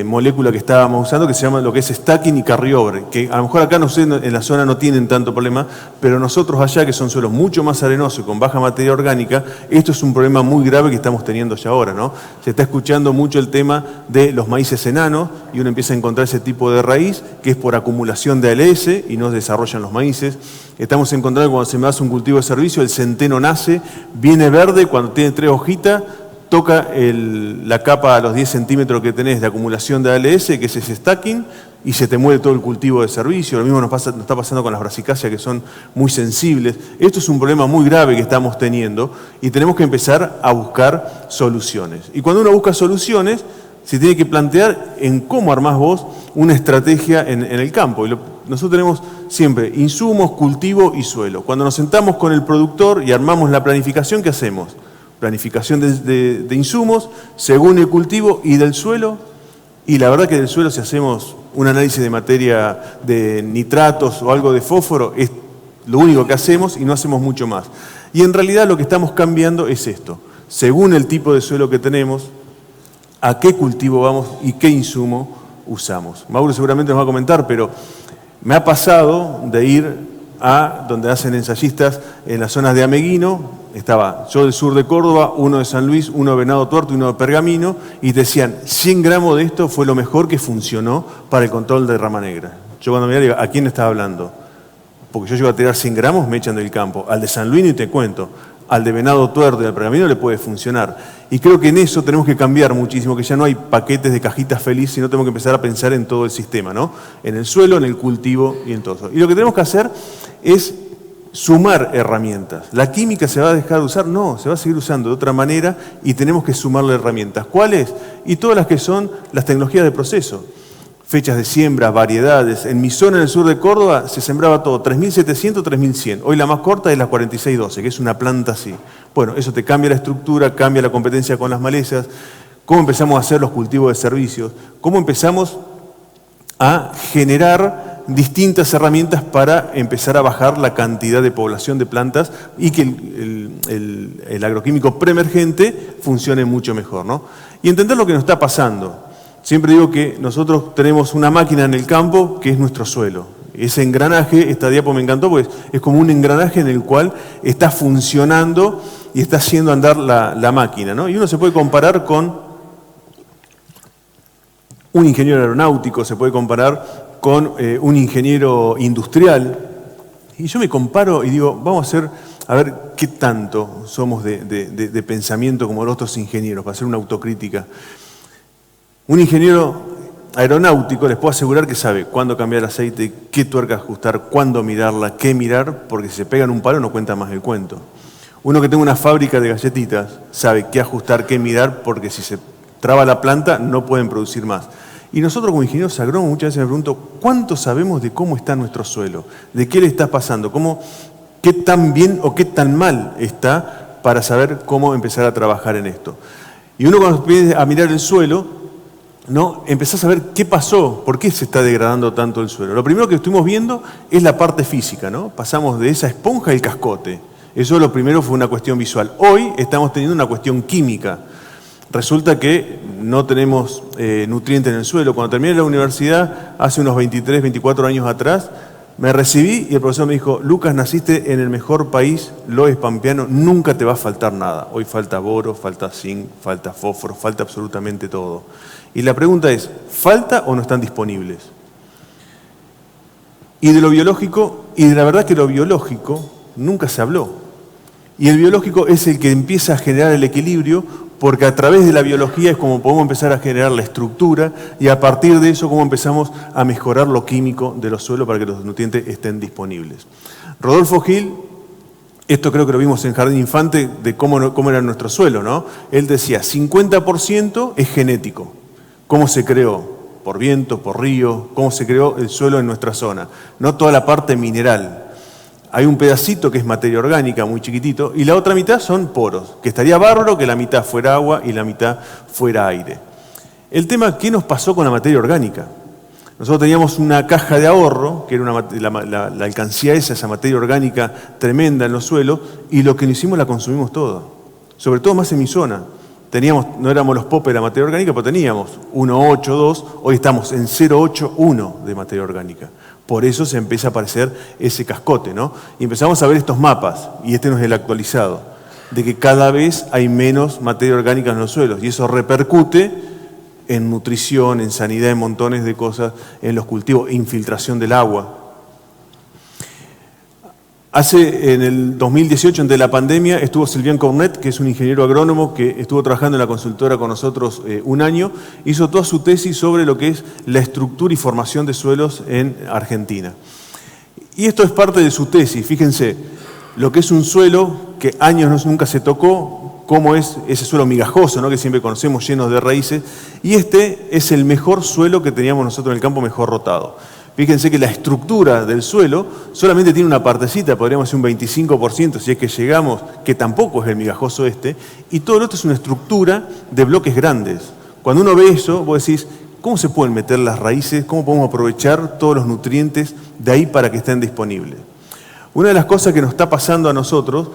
molécula que estábamos usando, que se llama lo que es stacking y carryover, que a lo mejor acá no sé, en la zona no tienen tanto problema, pero nosotros allá, que son suelos mucho más arenosos y con baja materia orgánica, esto es un problema muy grave que estamos teniendo ya ahora, ¿no? Se está escuchando mucho el tema de los maíces enanos y uno empieza a encontrar ese tipo de raíz que es por acumulación de ALS y no desarrollan los maíces. Estamos encontrando cuando se me hace un cultivo de servicio, el centeno nace, viene verde, cuando tiene 3 hojitas, toca la capa a los 10 centímetros que tenés de acumulación de ALS, que es ese stacking, y se te muere todo el cultivo de servicio. Lo mismo nos está pasando con las brasicáceas, que son muy sensibles. Esto es un problema muy grave que estamos teniendo y tenemos que empezar a buscar soluciones. Y cuando uno busca soluciones, se tiene que plantear en cómo armás vos una estrategia en el campo. Y nosotros tenemos siempre insumos, cultivo y suelo. Cuando nos sentamos con el productor y armamos la planificación, ¿qué hacemos? Planificación de insumos, según el cultivo y del suelo. Y la verdad que del suelo, si hacemos un análisis de materia de nitratos o algo de fósforo, es lo único que hacemos y no hacemos mucho más. Y en realidad lo que estamos cambiando es esto. Según el tipo de suelo que tenemos, a qué cultivo vamos y qué insumo usamos. Mauro seguramente nos va a comentar, pero me ha pasado de ir a donde hacen ensayistas en las zonas de Ameguino. Estaba yo del sur de Córdoba, uno de San Luis, uno de Venado Tuerto y uno de Pergamino, y decían, 100 gramos de esto fue lo mejor que funcionó para el control de rama negra. Yo cuando me digo, ¿a quién estaba hablando? Porque yo llego a tirar 100 gramos, me echan del campo. Al de San Luis ni te cuento. Al de Venado Tuerto y al Pergamino le puede funcionar. Y creo que en eso tenemos que cambiar muchísimo, que ya no hay paquetes de cajitas felices, sino tenemos que empezar a pensar en todo el sistema, ¿no? En el suelo, en el cultivo y en todo eso. Y lo que tenemos que hacer es sumar herramientas. ¿La química se va a dejar de usar? No, se va a seguir usando de otra manera y tenemos que sumarle herramientas. ¿Cuáles? Y todas las que son las tecnologías de proceso. Fechas de siembra, variedades. En mi zona en el sur de Córdoba se sembraba todo 3.700, 3.100. Hoy la más corta es la 4612, que es una planta así. Bueno, eso te cambia la estructura, cambia la competencia con las malezas. ¿Cómo empezamos a hacer los cultivos de servicios? ¿Cómo empezamos a generar distintas herramientas para empezar a bajar la cantidad de población de plantas y que el agroquímico preemergente funcione mucho mejor, ¿no? Y entender lo que nos está pasando. Siempre digo que nosotros tenemos una máquina en el campo que es nuestro suelo. Ese engranaje, esta diapo me encantó, pues es como un engranaje en el cual está funcionando y está haciendo andar la máquina, ¿no? Y uno se puede comparar con un ingeniero aeronáutico, se puede comparar con un ingeniero industrial. Y yo me comparo y digo, vamos a ver qué tanto somos de pensamiento como los otros ingenieros, para hacer una autocrítica. Un ingeniero aeronáutico les puedo asegurar que sabe cuándo cambiar aceite, qué tuerca ajustar, cuándo mirarla, qué mirar, porque si se pegan un palo no cuenta más el cuento. Uno que tenga una fábrica de galletitas sabe qué ajustar, qué mirar, porque si se traba la planta no pueden producir más. Y nosotros como ingenieros agrónomos muchas veces me pregunto, ¿cuánto sabemos de cómo está nuestro suelo? ¿De qué le está pasando? ¿Qué tan bien o qué tan mal está para saber cómo empezar a trabajar en esto? Y uno cuando empieza a mirar el suelo, ¿no? Empezás a ver qué pasó, por qué se está degradando tanto el suelo. Lo primero que estuvimos viendo es la parte física, ¿no? Pasamos de esa esponja al cascote. Eso lo primero fue una cuestión visual. Hoy estamos teniendo una cuestión química. Resulta que no tenemos nutrientes en el suelo. Cuando terminé la universidad, hace unos 23, 24 años atrás, me recibí y el profesor me dijo, Lucas, naciste en el mejor país, Loes Pampeano, nunca te va a faltar nada. Hoy falta boro, falta zinc, falta fósforo, falta absolutamente todo. Y la pregunta es, ¿falta o no están disponibles? Y de lo biológico, y de la verdad que lo biológico nunca se habló. Y el biológico es el que empieza a generar el equilibrio, porque a través de la biología es como podemos empezar a generar la estructura y a partir de eso cómo empezamos a mejorar lo químico de los suelos para que los nutrientes estén disponibles. Rodolfo Gil, esto creo que lo vimos en Jardín Infante, de cómo era nuestro suelo, ¿no? Él decía, 50% es genético. ¿Cómo se creó? Por viento, por río, cómo se creó el suelo en nuestra zona. No toda la parte mineral. Hay un pedacito que es materia orgánica, muy chiquitito, y la otra mitad son poros, que estaría bárbaro que la mitad fuera agua y la mitad fuera aire. El tema, ¿qué nos pasó con la materia orgánica? Nosotros teníamos una caja de ahorro, que era la alcancía esa materia orgánica tremenda en los suelos, y lo que hicimos la consumimos toda, sobre todo más en mi zona. No éramos los popes de la materia orgánica, pero teníamos 1,8,2, hoy estamos en 0,8,1 de materia orgánica. Por eso se empieza a aparecer ese cascote, ¿no? Y empezamos a ver estos mapas, y este no es el actualizado, de que cada vez hay menos materia orgánica en los suelos, y eso repercute en nutrición, en sanidad, en montones de cosas, en los cultivos, infiltración del agua. En el 2018, ante la pandemia, estuvo Sylvain Cornet, que es un ingeniero agrónomo que estuvo trabajando en la consultora con nosotros un año, hizo toda su tesis sobre lo que es la estructura y formación de suelos en Argentina. Y esto es parte de su tesis, fíjense, lo que es un suelo que años nunca se tocó, cómo es ese suelo migajoso, ¿no? Que siempre conocemos, lleno de raíces, y este es el mejor suelo que teníamos nosotros en el campo, mejor rotado. Fíjense que la estructura del suelo solamente tiene una partecita, podríamos decir un 25%, si es que llegamos, que tampoco es el migajoso y todo lo otro es una estructura de bloques grandes. Cuando uno ve eso, vos decís, ¿cómo se pueden meter las raíces? ¿Cómo podemos aprovechar todos los nutrientes de ahí para que estén disponibles? Una de las cosas que nos está pasando a nosotros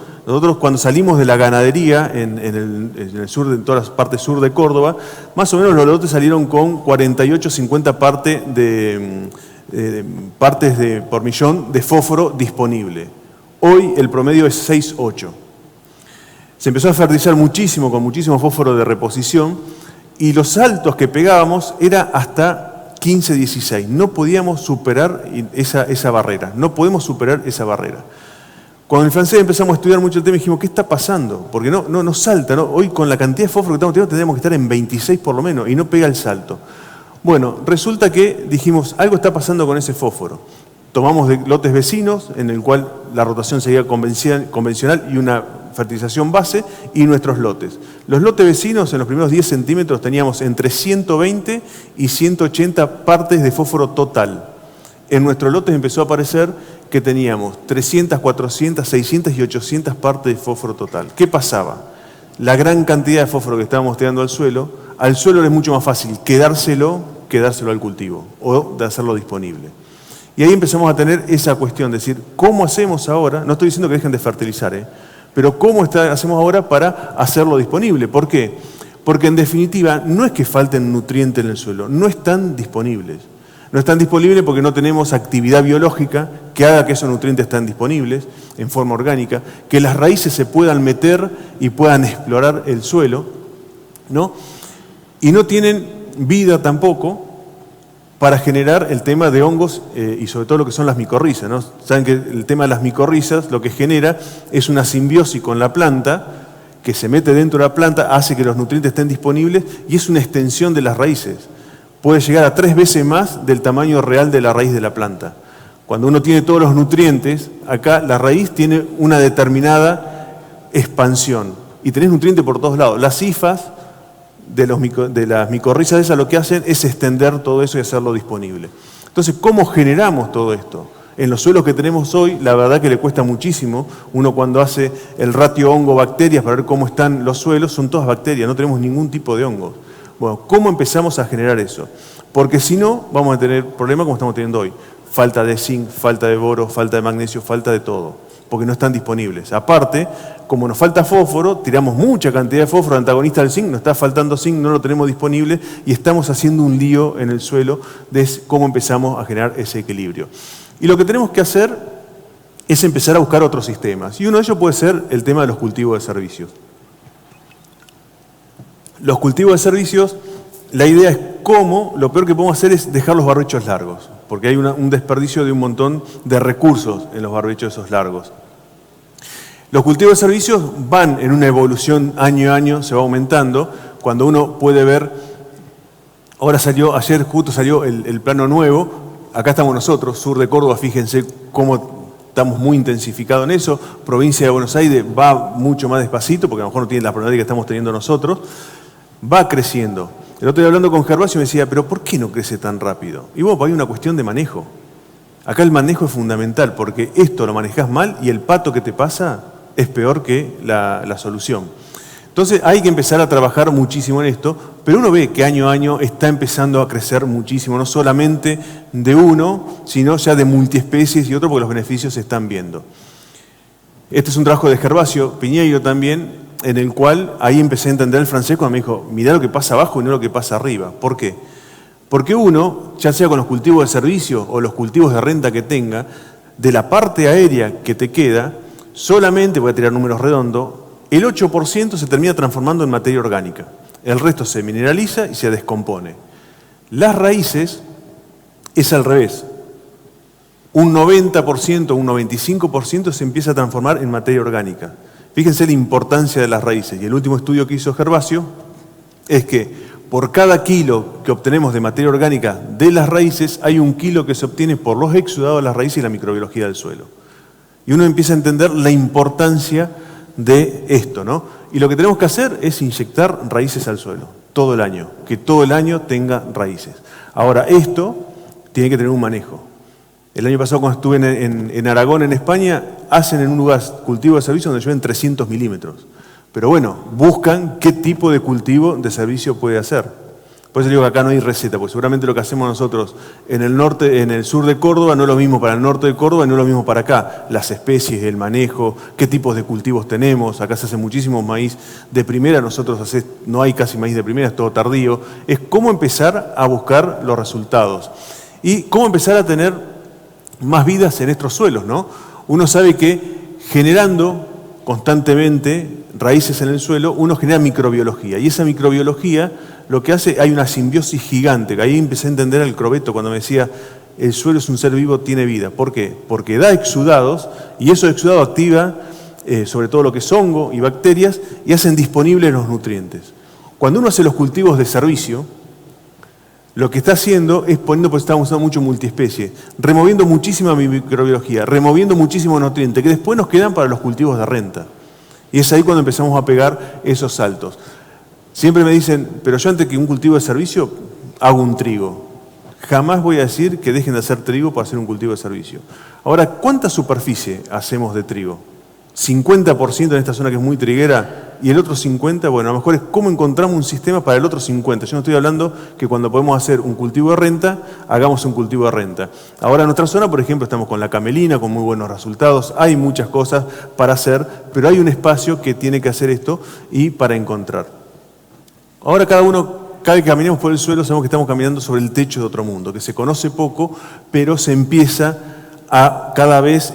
cuando salimos de la ganadería en el sur, en todas las partes sur de Córdoba, más o menos los lotes salieron con 48, 50 partes por millón de fósforo disponible. Hoy el promedio es 6,8. Se empezó a fertilizar muchísimo, con muchísimo fósforo de reposición, y los saltos que pegábamos era hasta 15, 16. No podíamos superar esa barrera, no podemos superar esa barrera. Cuando en francés empezamos a estudiar mucho el tema, dijimos, ¿qué está pasando? Porque no salta, ¿no? Hoy con la cantidad de fósforo que estamos teniendo, tendríamos que estar en 26 por lo menos, y no pega el salto. Bueno, resulta que dijimos, algo está pasando con ese fósforo. tomamos de lotes vecinos, en el cual la rotación seguía convencional y una fertilización base, y nuestros lotes. Los lotes vecinos, en los primeros 10 centímetros, teníamos entre 120 y 180 partes de fósforo total. En nuestros lotes empezó a aparecer que teníamos 300, 400, 600 y 800 partes de fósforo total. ¿Qué pasaba? La gran cantidad de fósforo que estábamos tirando al suelo es mucho más fácil quedárselo al cultivo o de hacerlo disponible. Y ahí empezamos a tener esa cuestión, de decir, ¿cómo hacemos ahora? No estoy diciendo que dejen de fertilizar, pero ¿cómo hacemos ahora para hacerlo disponible? ¿Por qué? Porque en definitiva no es que falten nutrientes en el suelo, no están disponibles. No están disponibles porque no tenemos actividad biológica que haga que esos nutrientes estén disponibles en forma orgánica, que las raíces se puedan meter y puedan explorar el suelo, ¿no? Y no tienen vida tampoco para generar el tema de hongos y sobre todo lo que son las micorrizas, ¿no? Saben que el tema de las micorrizas lo que genera es una simbiosis con la planta que se mete dentro de la planta, hace que los nutrientes estén disponibles y es una extensión de las raíces. Puede llegar a 3 veces más del tamaño real de la raíz de la planta. Cuando uno tiene todos los nutrientes, acá la raíz tiene una determinada expansión y tenés nutrientes por todos lados. Las hifas de las micorrizas esas lo que hacen es extender todo eso y hacerlo disponible. Entonces, ¿cómo generamos todo esto? En los suelos que tenemos hoy, la verdad que le cuesta muchísimo. Uno cuando hace el ratio hongo-bacterias para ver cómo están los suelos, son todas bacterias, no tenemos ningún tipo de hongos. Bueno, ¿cómo empezamos a generar eso? Porque si no, vamos a tener problemas como estamos teniendo hoy. Falta de zinc, falta de boro, falta de magnesio, falta de todo, porque no están disponibles. Aparte, como nos falta fósforo, tiramos mucha cantidad de fósforo antagonista del zinc, nos está faltando zinc, no lo tenemos disponible y estamos haciendo un lío en el suelo de cómo empezamos a generar ese equilibrio. Y lo que tenemos que hacer es empezar a buscar otros sistemas. Y uno de ellos puede ser el tema de los cultivos de servicios. Los cultivos de servicios, la idea es cómo, lo peor que podemos hacer es dejar los barbechos largos, porque hay un desperdicio de un montón de recursos en los barbechos esos largos. Los cultivos de servicios van en una evolución año a año, se va aumentando, cuando uno puede ver, ayer justo salió el plano nuevo, acá estamos nosotros, sur de Córdoba, fíjense cómo estamos muy intensificados en eso, provincia de Buenos Aires va mucho más despacito, porque a lo mejor no tiene la problemática que estamos teniendo nosotros, va creciendo. El otro día hablando con Gervasio me decía, pero ¿por qué no crece tan rápido? Y bueno, hay una cuestión de manejo. Acá el manejo es fundamental, porque esto lo manejás mal y el pato que te pasa es peor que la solución. Entonces hay que empezar a trabajar muchísimo en esto, pero uno ve que año a año está empezando a crecer muchísimo, no solamente de uno, sino ya de multiespecies y otro, porque los beneficios se están viendo. Este es un trabajo de Gervasio Piñeiro también, en el cual ahí empecé a entender el francés cuando me dijo, mirá lo que pasa abajo y no lo que pasa arriba. ¿Por qué? Porque uno, ya sea con los cultivos de servicio o los cultivos de renta que tenga, de la parte aérea que te queda, solamente, voy a tirar números redondos, el 8% se termina transformando en materia orgánica. El resto se mineraliza y se descompone. Las raíces es al revés. Un 90%, un 95% se empieza a transformar en materia orgánica. Fíjense la importancia de las raíces. Y el último estudio que hizo Gervasio es que por cada kilo que obtenemos de materia orgánica de las raíces, hay 1 kilo que se obtiene por los exudados de las raíces y la microbiología del suelo. Y uno empieza a entender la importancia de esto, ¿no? Y lo que tenemos que hacer es inyectar raíces al suelo, todo el año, que todo el año tenga raíces. Ahora, esto tiene que tener un manejo. El año pasado cuando estuve en Aragón, en España, hacen en un lugar cultivo de servicio donde llueven 300 milímetros. Pero bueno, buscan qué tipo de cultivo de servicio puede hacer. Por eso digo que acá no hay receta, porque seguramente lo que hacemos nosotros en el norte, en el sur de Córdoba, no es lo mismo para el norte de Córdoba, no es lo mismo para acá. Las especies, el manejo, qué tipos de cultivos tenemos. Acá se hace muchísimo maíz de primera, nosotros no hay casi maíz de primera, es todo tardío. Es cómo empezar a buscar los resultados. Y cómo empezar a tener más vidas en estos suelos, ¿no? Uno sabe que generando constantemente raíces en el suelo, uno genera microbiología. Y esa microbiología lo que hace, hay una simbiosis gigante. Ahí empecé a entender al Crobeto cuando me decía, el suelo es un ser vivo, tiene vida. ¿Por qué? Porque da exudados y esos exudados activa sobre todo lo que es hongo y bacterias y hacen disponibles los nutrientes. Cuando uno hace los cultivos de servicio, lo que está haciendo es poniendo, pues estamos usando mucho multiespecie, removiendo muchísima microbiología, removiendo muchísimos nutrientes que después nos quedan para los cultivos de renta. Y es ahí cuando empezamos a pegar esos saltos. Siempre me dicen, pero yo antes que un cultivo de servicio hago un trigo. Jamás voy a decir que dejen de hacer trigo para hacer un cultivo de servicio. Ahora, ¿cuánta superficie hacemos de trigo? 50% en esta zona que es muy triguera y el otro 50%, bueno, a lo mejor es cómo encontramos un sistema para el otro 50%. Yo no estoy hablando que cuando podemos hacer un cultivo de renta, hagamos un cultivo de renta. Ahora en nuestra zona, por ejemplo, estamos con la camelina, con muy buenos resultados, hay muchas cosas para hacer, pero hay un espacio que tiene que hacer esto y para encontrar. Ahora cada vez que caminamos por el suelo, sabemos que estamos caminando sobre el techo de otro mundo, que se conoce poco, pero se empieza a cada vez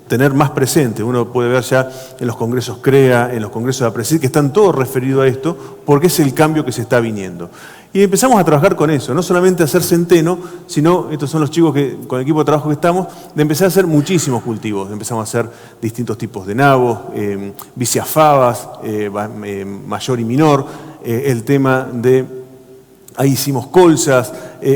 tener más presente. Uno puede ver ya en los congresos CREA, en los congresos de APRESID, que están todos referidos a esto, porque es el cambio que se está viniendo. Y empezamos a trabajar con eso, no solamente a hacer centeno, sino, estos son los chicos que con el equipo de trabajo que estamos, de empezar a hacer muchísimos cultivos. Empezamos a hacer distintos tipos de nabos, viciafabas, mayor y minor, el tema de, ahí hicimos colzas,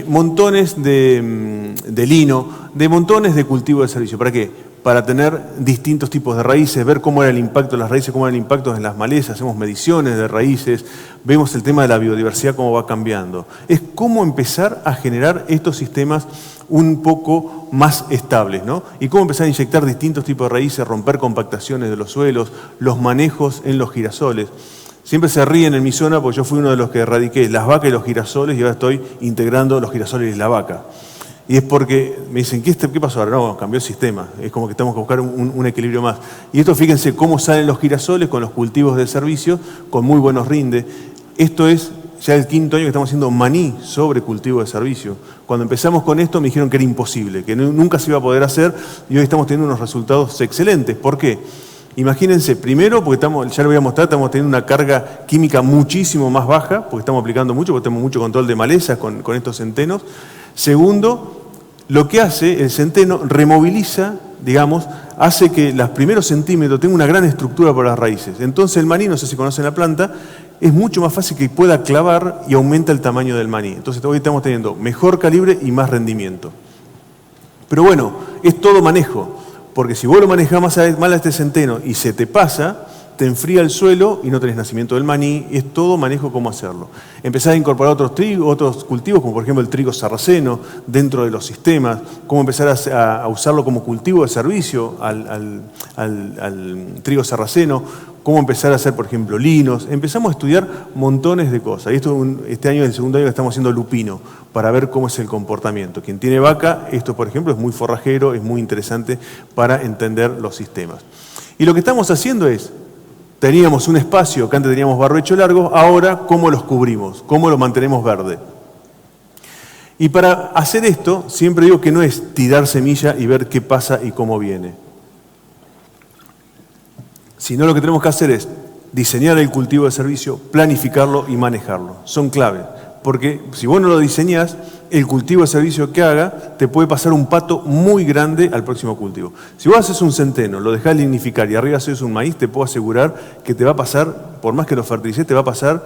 montones de lino, de montones de cultivo de servicio. ¿Para qué? Para tener distintos tipos de raíces, ver cómo era el impacto de las raíces, cómo era el impacto en las malezas, hacemos mediciones de raíces, vemos el tema de la biodiversidad, cómo va cambiando. Es cómo empezar a generar estos sistemas un poco más estables, ¿no? Y cómo empezar a inyectar distintos tipos de raíces, romper compactaciones de los suelos, los manejos en los girasoles. Siempre se ríen en mi zona porque yo fui uno de los que erradiqué las vacas y los girasoles y ahora estoy integrando los girasoles y la vaca. Y es porque me dicen, ¿qué pasó ahora? No, cambió el sistema. Es como que estamos que buscar un equilibrio más. Y esto, fíjense cómo salen los girasoles con los cultivos de servicio, con muy buenos rindes. Esto es ya el 5º año que estamos haciendo maní sobre cultivo de servicio. Cuando empezamos con esto me dijeron que era imposible, que nunca se iba a poder hacer y hoy estamos teniendo unos resultados excelentes. ¿Por qué? Imagínense, primero, porque ya lo voy a mostrar, estamos teniendo una carga química muchísimo más baja, porque estamos aplicando mucho, porque tenemos mucho control de malezas con estos centenos. Segundo, lo que hace el centeno, removiliza, digamos, hace que los primeros centímetros tengan una gran estructura por las raíces. Entonces el maní, no sé si conocen la planta, es mucho más fácil que pueda clavar y aumenta el tamaño del maní. Entonces hoy estamos teniendo mejor calibre y más rendimiento. Pero bueno, es todo manejo, porque si vos lo manejás mal a este centeno y se te pasa, te enfría el suelo y no tenés nacimiento del maní, es todo manejo cómo hacerlo. Empezar a incorporar otros cultivos, como por ejemplo el trigo sarraceno, dentro de los sistemas, cómo empezar a usarlo como cultivo de servicio al trigo sarraceno, cómo empezar a hacer, por ejemplo, linos. Empezamos a estudiar montones de cosas. Y este año es el 2º año que estamos haciendo lupino, para ver cómo es el comportamiento. Quien tiene vaca, esto por ejemplo es muy forrajero, es muy interesante para entender los sistemas. Y lo que estamos haciendo es, teníamos un espacio que antes teníamos barbecho largo, ahora ¿cómo los cubrimos? ¿Cómo los mantenemos verde? Y para hacer esto, siempre digo que no es tirar semilla y ver qué pasa y cómo viene. Sino lo que tenemos que hacer es diseñar el cultivo de servicio, planificarlo y manejarlo. Son claves, porque si vos no lo diseñás, el cultivo de servicio que haga te puede pasar un pato muy grande al próximo cultivo. Si vos haces un centeno, lo dejás lignificar y arriba haces un maíz, te puedo asegurar que te va a pasar, por más que lo fertilices, te va a pasar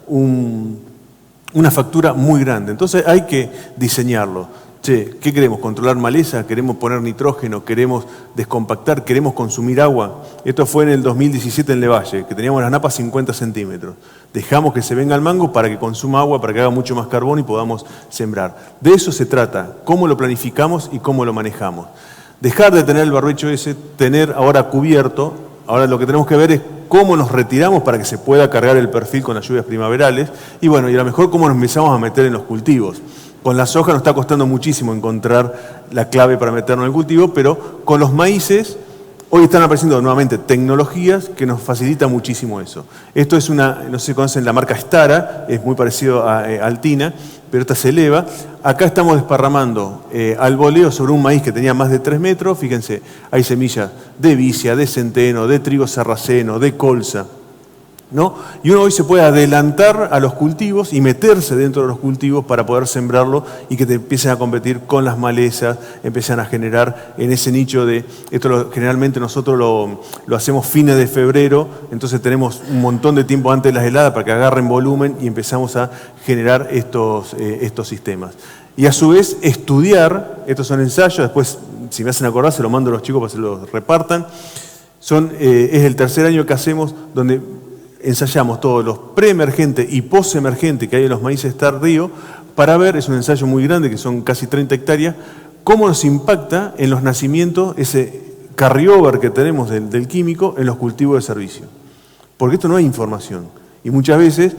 una factura muy grande. Entonces hay que diseñarlo. Che, ¿qué queremos? ¿Controlar maleza? ¿Queremos poner nitrógeno? ¿Queremos descompactar? ¿Queremos consumir agua? Esto fue en el 2017 en Levalle, que teníamos las napas 50 centímetros. Dejamos que se venga el mango para que consuma agua, para que haga mucho más carbón y podamos sembrar. De eso se trata, cómo lo planificamos y cómo lo manejamos. Dejar de tener el barbecho ese, tener ahora cubierto. Ahora lo que tenemos que ver es cómo nos retiramos para que se pueda cargar el perfil con las lluvias primaverales. Y bueno, y a lo mejor cómo nos empezamos a meter en los cultivos. Con la soja nos está costando muchísimo encontrar la clave para meternos en el cultivo, pero con los maíces hoy están apareciendo nuevamente tecnologías que nos facilitan muchísimo eso. Esto es no sé si conocen la marca Stara, es muy parecido a Altina, pero esta se eleva. Acá estamos desparramando al voleo sobre un maíz que tenía más de 3 metros. Fíjense, hay semillas de vicia, de centeno, de trigo sarraceno, de colza. ¿no? Y uno hoy se puede adelantar a los cultivos y meterse dentro de los cultivos para poder sembrarlo y que te empiecen a competir con las malezas, empiezan a generar en ese nicho de... Generalmente nosotros lo hacemos fines de febrero, entonces tenemos un montón de tiempo antes de las heladas para que agarren volumen y empezamos a generar estos sistemas. Y a su vez estudiar, estos son ensayos, después si me hacen acordar se los mando a los chicos para que se los repartan. Es el tercer año que hacemos donde ensayamos todos los preemergentes y postemergentes que hay en los maíces tardíos para ver, es un ensayo muy grande que son casi 30 hectáreas, cómo nos impacta en los nacimientos ese carryover que tenemos del químico en los cultivos de servicio. Porque esto no hay información. Y muchas veces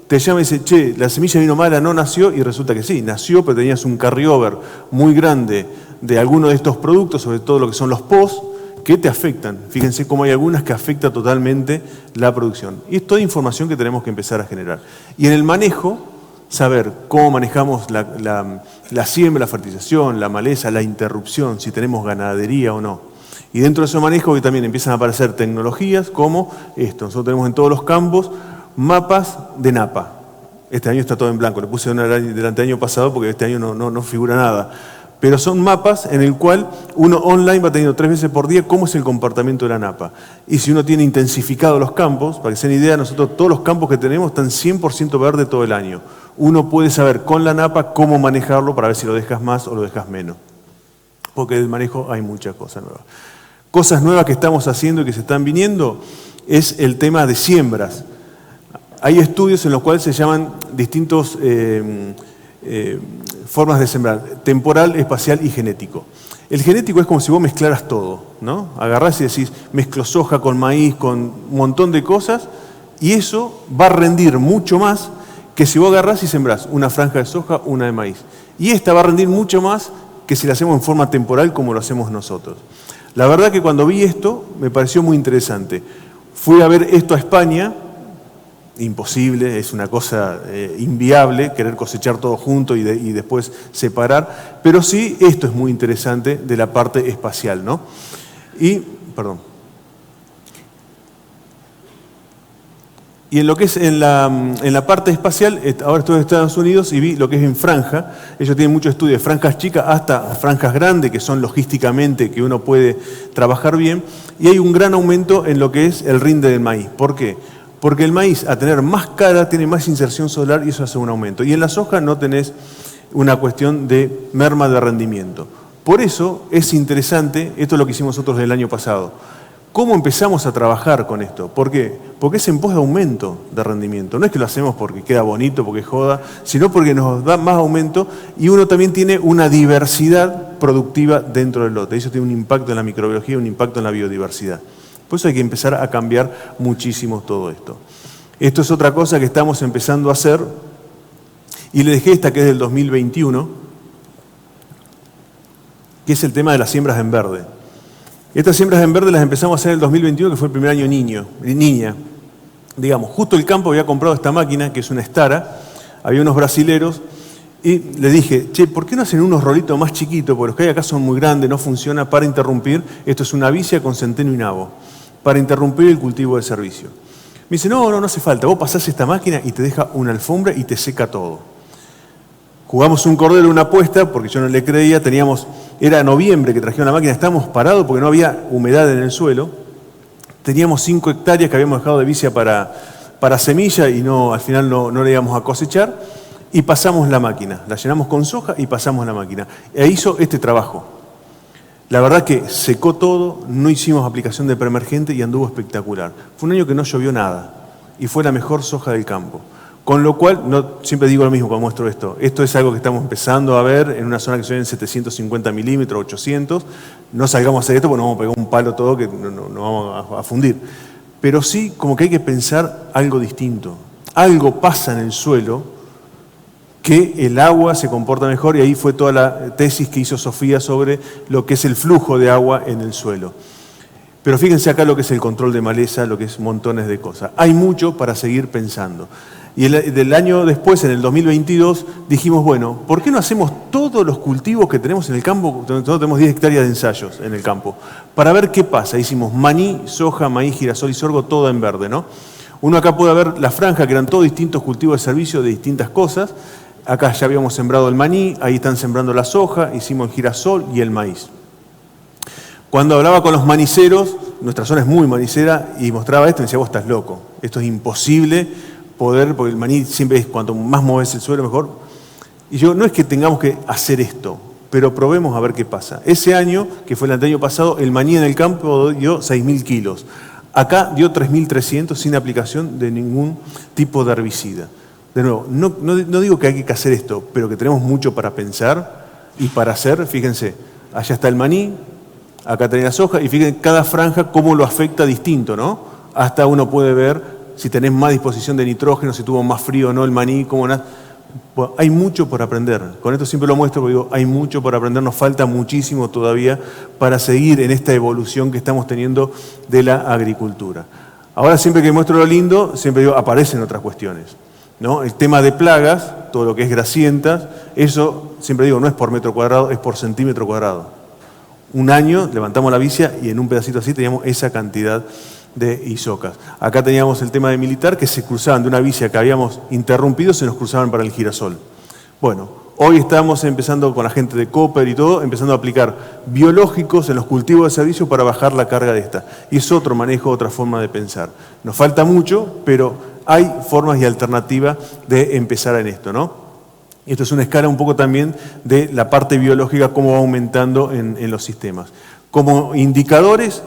te llama y dice, che, la semilla vino mala, no nació, y resulta que sí, nació, pero tenías un carryover muy grande de alguno de estos productos, sobre todo lo que son los post, que te afectan. Fíjense cómo hay algunas que afectan totalmente la producción. Y es toda información que tenemos que empezar a generar. Y en el manejo, saber cómo manejamos la siembra, la fertilización, la maleza, la interrupción, si tenemos ganadería o no. Y dentro de ese manejo también empiezan a aparecer tecnologías como esto. Nosotros tenemos en todos los campos mapas de napa. Este año está todo en blanco. Le puse una del año pasado porque este año no figura nada. Pero son mapas en el cual uno online va teniendo 3 veces por día cómo es el comportamiento de la napa. Y si uno tiene intensificado los campos, para que se den idea, nosotros todos los campos que tenemos están 100% verde todo el año. Uno puede saber con la napa cómo manejarlo para ver si lo dejas más o lo dejas menos. Porque del manejo hay muchas cosas nuevas. Cosas nuevas que estamos haciendo y que se están viniendo es el tema de siembras. Hay estudios en los cuales se llaman distintos... formas de sembrar, temporal, espacial y genético. El genético es como si vos mezclaras todo, ¿no? Agarrás y decís, mezclo soja con maíz, con un montón de cosas, y eso va a rendir mucho más que si vos agarrás y sembrás una franja de soja, una de maíz. Y esta va a rendir mucho más que si la hacemos en forma temporal como lo hacemos nosotros. La verdad que cuando vi esto me pareció muy interesante. Fui a ver esto a España. Imposible, es una cosa inviable querer cosechar todo junto y después separar, pero sí esto es muy interesante de la parte espacial, ¿no? Y en lo que es en la parte espacial, ahora estoy en Estados Unidos y vi lo que es en franja. Ellos tienen mucho estudio de franjas chicas hasta franjas grandes, que son logísticamente que uno puede trabajar bien, y hay un gran aumento en lo que es el rinde del maíz. ¿Por qué? Porque el maíz, a tener más cara, tiene más inserción solar y eso hace un aumento. Y en la soja no tenés una cuestión de merma de rendimiento. Por eso es interesante, esto es lo que hicimos nosotros el año pasado. ¿Cómo empezamos a trabajar con esto? ¿Por qué? Porque es en pos de aumento de rendimiento. No es que lo hacemos porque queda bonito, porque joda, sino porque nos da más aumento y uno también tiene una diversidad productiva dentro del lote. Eso tiene un impacto en la microbiología, un impacto en la biodiversidad. Por eso hay que empezar a cambiar muchísimo todo esto. Esto es otra cosa que estamos empezando a hacer y le dejé esta que es del 2021, que es el tema de las siembras en verde. Estas siembras en verde las empezamos a hacer en el 2021, que fue el primer año niña. Digamos, justo el campo había comprado esta máquina, que es una Stara, había unos brasileros, y le dije, che, ¿por qué no hacen unos rolitos más chiquitos? Porque los que hay acá son muy grandes, no funciona para interrumpir. Esto es una vicia con centeno y nabo, para interrumpir el cultivo de servicio. Me dice, no hace falta, vos pasás esta máquina y te deja una alfombra y te seca todo. Jugamos un cordero, una apuesta, porque yo no le creía, era noviembre que trajeron la máquina, estábamos parados porque no había humedad en el suelo, teníamos 5 hectáreas que habíamos dejado de vicia para semilla y al final no le íbamos a cosechar, y pasamos la máquina, la llenamos con soja y pasamos la máquina. E hizo este trabajo. La verdad que secó todo, no hicimos aplicación de preemergente y anduvo espectacular. Fue un año que no llovió nada y fue la mejor soja del campo. Con lo cual, siempre digo lo mismo cuando muestro esto. Esto es algo que estamos empezando a ver en una zona que se ve en 750 milímetros, 800. No salgamos a hacer esto porque nos vamos a pegar un palo todo que no vamos a fundir. Pero sí, como que hay que pensar algo distinto. Algo pasa en el suelo que el agua se comporta mejor y ahí fue toda la tesis que hizo Sofía sobre lo que es el flujo de agua en el suelo. Pero fíjense acá lo que es el control de maleza, lo que es montones de cosas. Hay mucho para seguir pensando. Y del año después, en el 2022, dijimos, bueno, ¿por qué no hacemos todos los cultivos que tenemos en el campo? Nosotros tenemos 10 hectáreas de ensayos en el campo, para ver qué pasa. Hicimos maní, soja, maíz, girasol y sorgo, todo en verde, ¿no? Uno acá puede ver la franja, que eran todos distintos cultivos de servicio de distintas cosas. Acá ya habíamos sembrado el maní, ahí están sembrando la soja, hicimos el girasol y el maíz. Cuando hablaba con los maniceros, nuestra zona es muy manicera, y mostraba esto, me decía, vos estás loco, esto es imposible poder, porque el maní siempre es, cuanto más mueves el suelo, mejor. Y yo, no es que tengamos que hacer esto, pero probemos a ver qué pasa. Ese año, que fue el año pasado, el maní en el campo dio 6.000 kilos. Acá dio 3.300 sin aplicación de ningún tipo de herbicida. De nuevo, no digo que hay que hacer esto, pero que tenemos mucho para pensar y para hacer. Fíjense, allá está el maní, acá tenés la soja, y fíjense cada franja cómo lo afecta distinto, ¿no? Hasta uno puede ver si tenés más disposición de nitrógeno, si tuvo más frío o no el maní, cómo nada. Bueno, hay mucho por aprender. Con esto siempre lo muestro porque digo, hay mucho por aprender, nos falta muchísimo todavía para seguir en esta evolución que estamos teniendo de la agricultura. Ahora siempre que muestro lo lindo, siempre digo, aparecen otras cuestiones, ¿no? El tema de plagas, todo lo que es grasientas, eso siempre digo, no es por metro cuadrado, es por centímetro cuadrado. Un año levantamos la vicia y en un pedacito así teníamos esa cantidad de isocas. Acá teníamos el tema de militar, que se cruzaban de una vicia que habíamos interrumpido, se nos cruzaban para el girasol. Bueno, hoy estamos empezando con la gente de Cooper y todo, empezando a aplicar biológicos en los cultivos de servicio para bajar la carga de esta. Y es otro manejo, otra forma de pensar. Nos falta mucho, pero hay formas y alternativas de empezar en esto, ¿no? Y esto es una escala un poco también de la parte biológica, cómo va aumentando en los sistemas. Como indicadores,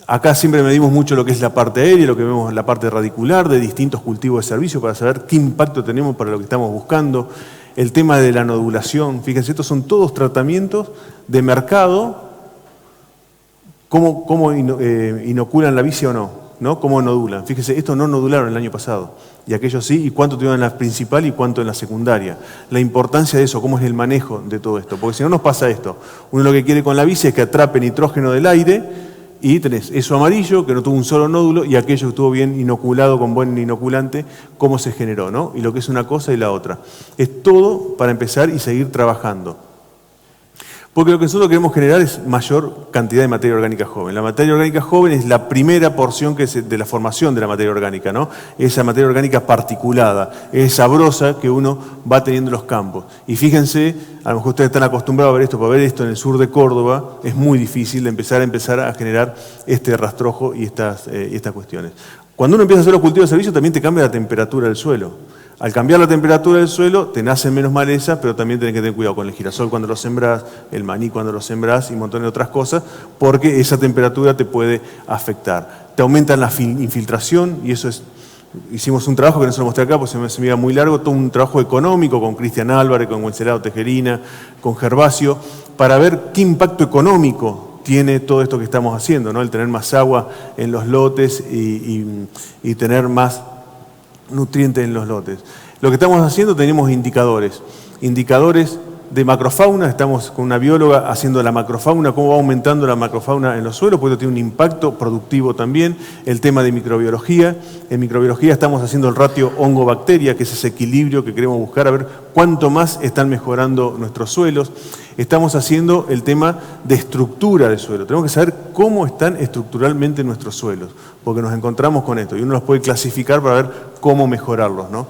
acá siempre medimos mucho lo que es la parte aérea, lo que vemos la parte radicular de distintos cultivos de servicio para saber qué impacto tenemos para lo que estamos buscando. El tema de la nodulación, fíjense, estos son todos tratamientos de mercado, cómo inoculan la vicia o no, cómo nodulan. Fíjense, estos no nodularon el año pasado, y aquellos sí, y cuánto tuvieron en la principal y cuánto en la secundaria. La importancia de eso, cómo es el manejo de todo esto, porque si no nos pasa esto. Uno lo que quiere con la vicia es que atrape nitrógeno del aire, y tenés eso amarillo, que no tuvo un solo nódulo, y aquello que estuvo bien inoculado con buen inoculante, cómo se generó, ¿no? Y lo que es una cosa y la otra. Es todo para empezar y seguir trabajando. Porque lo que nosotros queremos generar es mayor cantidad de materia orgánica joven. La materia orgánica joven es la primera porción de la formación de la materia orgánica, ¿no? Esa materia orgánica particulada, es sabrosa que uno va teniendo en los campos. Y fíjense, a lo mejor ustedes están acostumbrados a ver esto, para ver esto en el sur de Córdoba, es muy difícil de empezar a generar este rastrojo y estas cuestiones. Cuando uno empieza a hacer los cultivos de servicio, también te cambia la temperatura del suelo. Al cambiar la temperatura del suelo, te nacen menos malezas, pero también tenés que tener cuidado con el girasol cuando lo sembrás, el maní cuando lo sembrás y un montón de otras cosas, porque esa temperatura te puede afectar. Te aumentan la infiltración, y eso es... Hicimos un trabajo que no se lo mostré acá, porque se me iba muy largo, todo un trabajo económico con Cristian Álvarez, con Wenceslao Tejerina, con Gervasio, para ver qué impacto económico tiene todo esto que estamos haciendo, ¿no? El tener más agua en los lotes y tener más nutrientes en los lotes. Lo que estamos haciendo, tenemos indicadores de macrofauna, estamos con una bióloga haciendo la macrofauna, cómo va aumentando la macrofauna en los suelos, porque esto tiene un impacto productivo también. El tema de microbiología, en microbiología estamos haciendo el ratio hongo-bacteria, que es ese equilibrio que queremos buscar, a ver cuánto más están mejorando nuestros suelos. Estamos haciendo el tema de estructura del suelo, tenemos que saber cómo están estructuralmente nuestros suelos, porque nos encontramos con esto, y uno los puede clasificar para ver cómo mejorarlos, ¿no?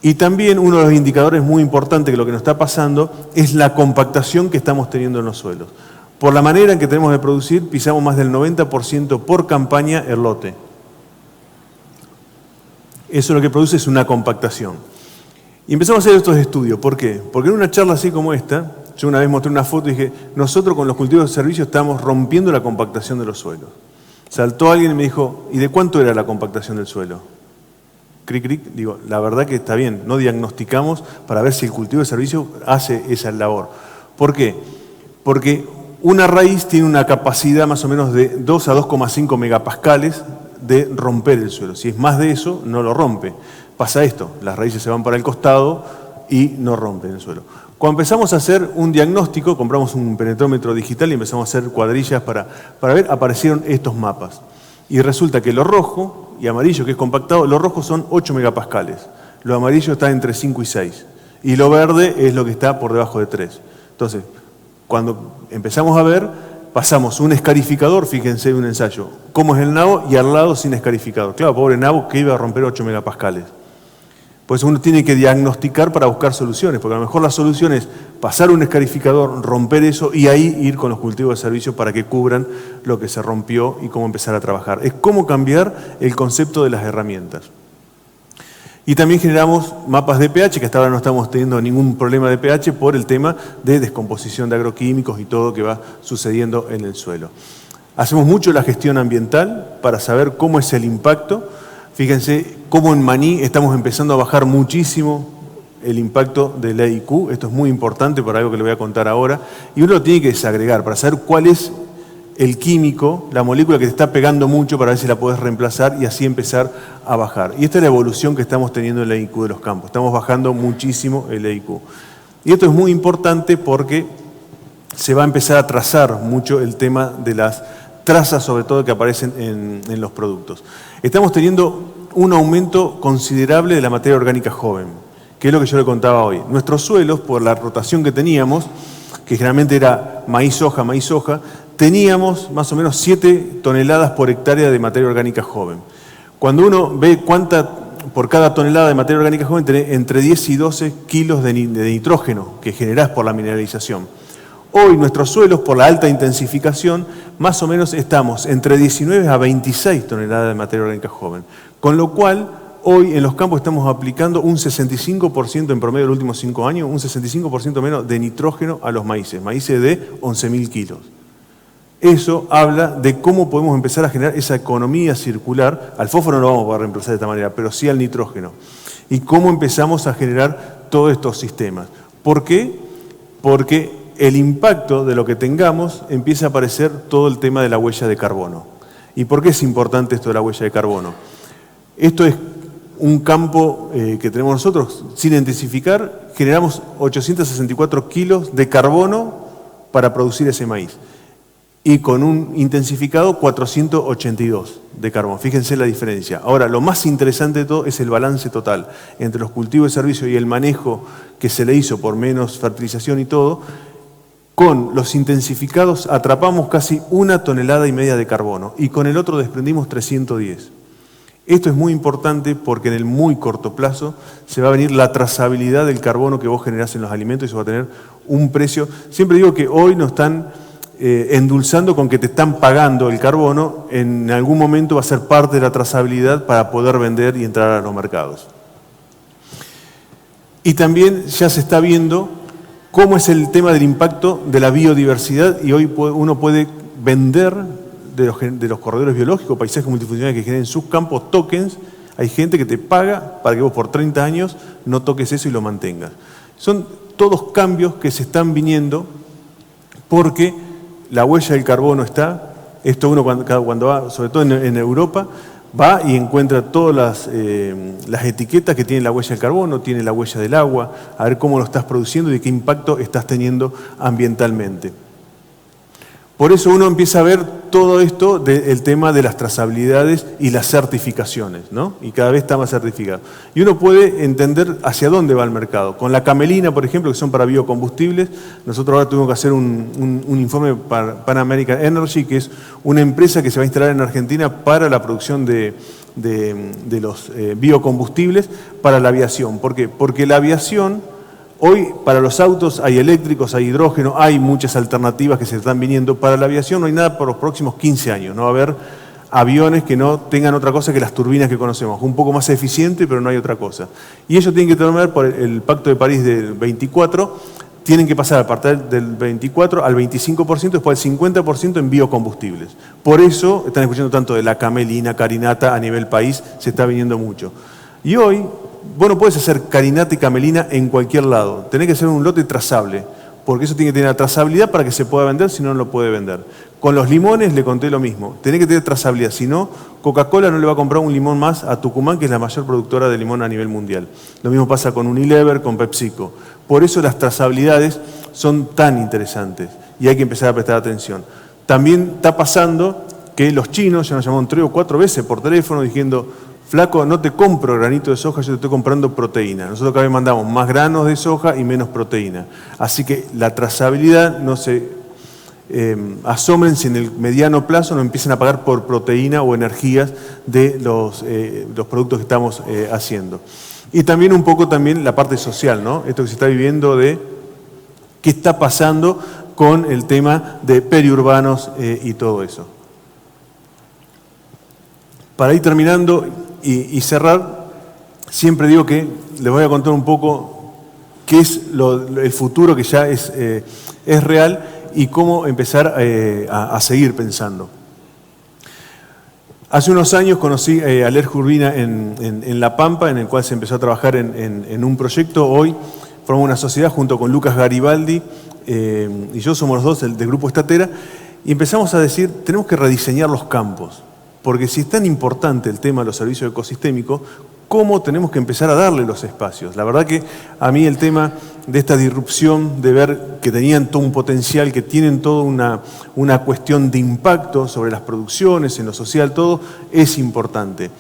Y también uno de los indicadores muy importantes que lo que nos está pasando es la compactación que estamos teniendo en los suelos. Por la manera en que tenemos de producir, pisamos más del 90% por campaña el lote. Eso lo que produce es una compactación. Y empezamos a hacer estos estudios. ¿Por qué? Porque en una charla así como esta, yo una vez mostré una foto y dije, nosotros con los cultivos de servicio estamos rompiendo la compactación de los suelos. Saltó alguien y me dijo, ¿y de cuánto era la compactación del suelo? Cric, cric, digo, la verdad que está bien, no diagnosticamos para ver si el cultivo de servicio hace esa labor. ¿Por qué? Porque una raíz tiene una capacidad más o menos de 2 a 2,5 megapascales de romper el suelo. Si es más de eso, no lo rompe. Pasa esto, las raíces se van para el costado y no rompen el suelo. Cuando empezamos a hacer un diagnóstico, compramos un penetrómetro digital y empezamos a hacer cuadrillas para ver, aparecieron estos mapas. Y resulta que lo rojo y amarillo, que es compactado, lo rojo son 8 megapascales, lo amarillo está entre 5 y 6, y lo verde es lo que está por debajo de 3. Entonces, cuando empezamos a ver, pasamos un escarificador, fíjense un ensayo, cómo es el nabo y al lado sin escarificador. Claro, pobre nabo que iba a romper 8 megapascales. Pues uno tiene que diagnosticar para buscar soluciones, porque a lo mejor la solución es pasar un escarificador, romper eso y ahí ir con los cultivos de servicio para que cubran lo que se rompió y cómo empezar a trabajar. Es cómo cambiar el concepto de las herramientas. Y también generamos mapas de pH, que hasta ahora no estamos teniendo ningún problema de pH por el tema de descomposición de agroquímicos y todo que va sucediendo en el suelo. Hacemos mucho la gestión ambiental para saber cómo es el impacto. Fíjense cómo en Maní estamos empezando a bajar muchísimo el impacto del EIQ. Esto es muy importante para algo que le voy a contar ahora. Y uno lo tiene que desagregar para saber cuál es el químico, la molécula que te está pegando mucho para ver si la podés reemplazar y así empezar a bajar. Y esta es la evolución que estamos teniendo en el EIQ de los campos. Estamos bajando muchísimo el EIQ. Y esto es muy importante porque se va a empezar a trazar mucho el tema de las trazas, sobre todo que aparecen en los productos. Estamos teniendo un aumento considerable de la materia orgánica joven, que es lo que yo le contaba hoy. Nuestros suelos, por la rotación que teníamos, que generalmente era maíz-soja, teníamos más o menos 7 toneladas por hectárea de materia orgánica joven. Cuando uno ve cuánta por cada tonelada de materia orgánica joven, tenés entre 10 y 12 kilos de nitrógeno que generás por la mineralización. Hoy nuestros suelos, por la alta intensificación, más o menos estamos entre 19 a 26 toneladas de materia orgánica joven. Con lo cual, hoy en los campos estamos aplicando un 65% en promedio de los últimos 5 años, un 65% menos de nitrógeno a los maíces de 11.000 kilos. Eso habla de cómo podemos empezar a generar esa economía circular. Al fósforo no lo vamos a poder reemplazar de esta manera, pero sí al nitrógeno. Y cómo empezamos a generar todos estos sistemas. ¿Por qué? Porque el impacto de lo que tengamos empieza a aparecer todo el tema de la huella de carbono. ¿Y por qué es importante esto de la huella de carbono? Esto es un campo que tenemos nosotros, sin intensificar, generamos 864 kilos de carbono para producir ese maíz. Y con un intensificado 482 de carbono. Fíjense la diferencia. Ahora, lo más interesante de todo es el balance total entre los cultivos de servicio y el manejo que se le hizo por menos fertilización y todo. Con los intensificados atrapamos casi 1,5 toneladas de carbono y con el otro desprendimos 310. Esto es muy importante porque en el muy corto plazo se va a venir la trazabilidad del carbono que vos generás en los alimentos y eso va a tener un precio. Siempre digo que hoy nos están endulzando con que te están pagando el carbono, en algún momento va a ser parte de la trazabilidad para poder vender y entrar a los mercados. Y también ya se está viendo cómo es el tema del impacto de la biodiversidad y hoy uno puede vender de los corredores biológicos, paisajes multifuncionales que generen sus campos, tokens. Hay gente que te paga para que vos por 30 años no toques eso y lo mantengas. Son todos cambios que se están viniendo porque la huella del carbono está. Esto uno cuando va, sobre todo en Europa, va y encuentra todas las etiquetas que tiene la huella del carbono, tiene la huella del agua, a ver cómo lo estás produciendo y qué impacto estás teniendo ambientalmente. Por eso uno empieza a ver todo esto del tema de las trazabilidades y las certificaciones, ¿no? Y cada vez está más certificado. Y uno puede entender hacia dónde va el mercado. Con la camelina, por ejemplo, que son para biocombustibles, nosotros ahora tuvimos que hacer un informe para Pan American Energy, que es una empresa que se va a instalar en Argentina para la producción de los biocombustibles para la aviación. ¿Por qué? Porque la aviación, hoy para los autos hay eléctricos, hay hidrógeno, hay muchas alternativas que se están viniendo. Para la aviación no hay nada por los próximos 15 años. No va a haber aviones que no tengan otra cosa que las turbinas que conocemos. Un poco más eficiente, pero no hay otra cosa. Y ellos tienen que tomar por el Pacto de París del 24, tienen que pasar a partir del 24 al 25%, después al 50% en biocombustibles. Por eso están escuchando tanto de la camelina, carinata a nivel país, se está viniendo mucho. Y hoy, vos no puedes hacer carinata y camelina en cualquier lado. Tenés que hacer un lote trazable, porque eso tiene que tener la trazabilidad para que se pueda vender, si no, no lo puede vender. Con los limones le conté lo mismo. Tenés que tener trazabilidad, si no, Coca-Cola no le va a comprar un limón más a Tucumán, que es la mayor productora de limón a nivel mundial. Lo mismo pasa con Unilever, con PepsiCo. Por eso las trazabilidades son tan interesantes y hay que empezar a prestar atención. También está pasando que los chinos ya nos llamaron 3 o 4 veces por teléfono diciendo: flaco, no te compro granito de soja, yo te estoy comprando proteína. Nosotros cada vez mandamos más granos de soja y menos proteína. Así que la trazabilidad asómbrense en el mediano plazo, no empiecen a pagar por proteína o energías de los productos que estamos haciendo. Y también un poco también la parte social, ¿no? Esto que se está viviendo de qué está pasando con el tema de periurbanos y todo eso. Para ir terminando y cerrar, siempre digo que les voy a contar un poco qué es el futuro que ya es real y cómo empezar a seguir pensando. Hace unos años conocí a Lerge Urbina en La Pampa, en el cual se empezó a trabajar en un proyecto. Hoy formamos una sociedad junto con Lucas Garibaldi y yo, somos los dos del Grupo Estatera, y empezamos a decir, tenemos que rediseñar los campos, porque si es tan importante el tema de los servicios ecosistémicos, ¿cómo tenemos que empezar a darle los espacios? La verdad que a mí el tema de esta disrupción, de ver que tenían todo un potencial, que tienen toda una cuestión de impacto sobre las producciones, en lo social, todo, es importante.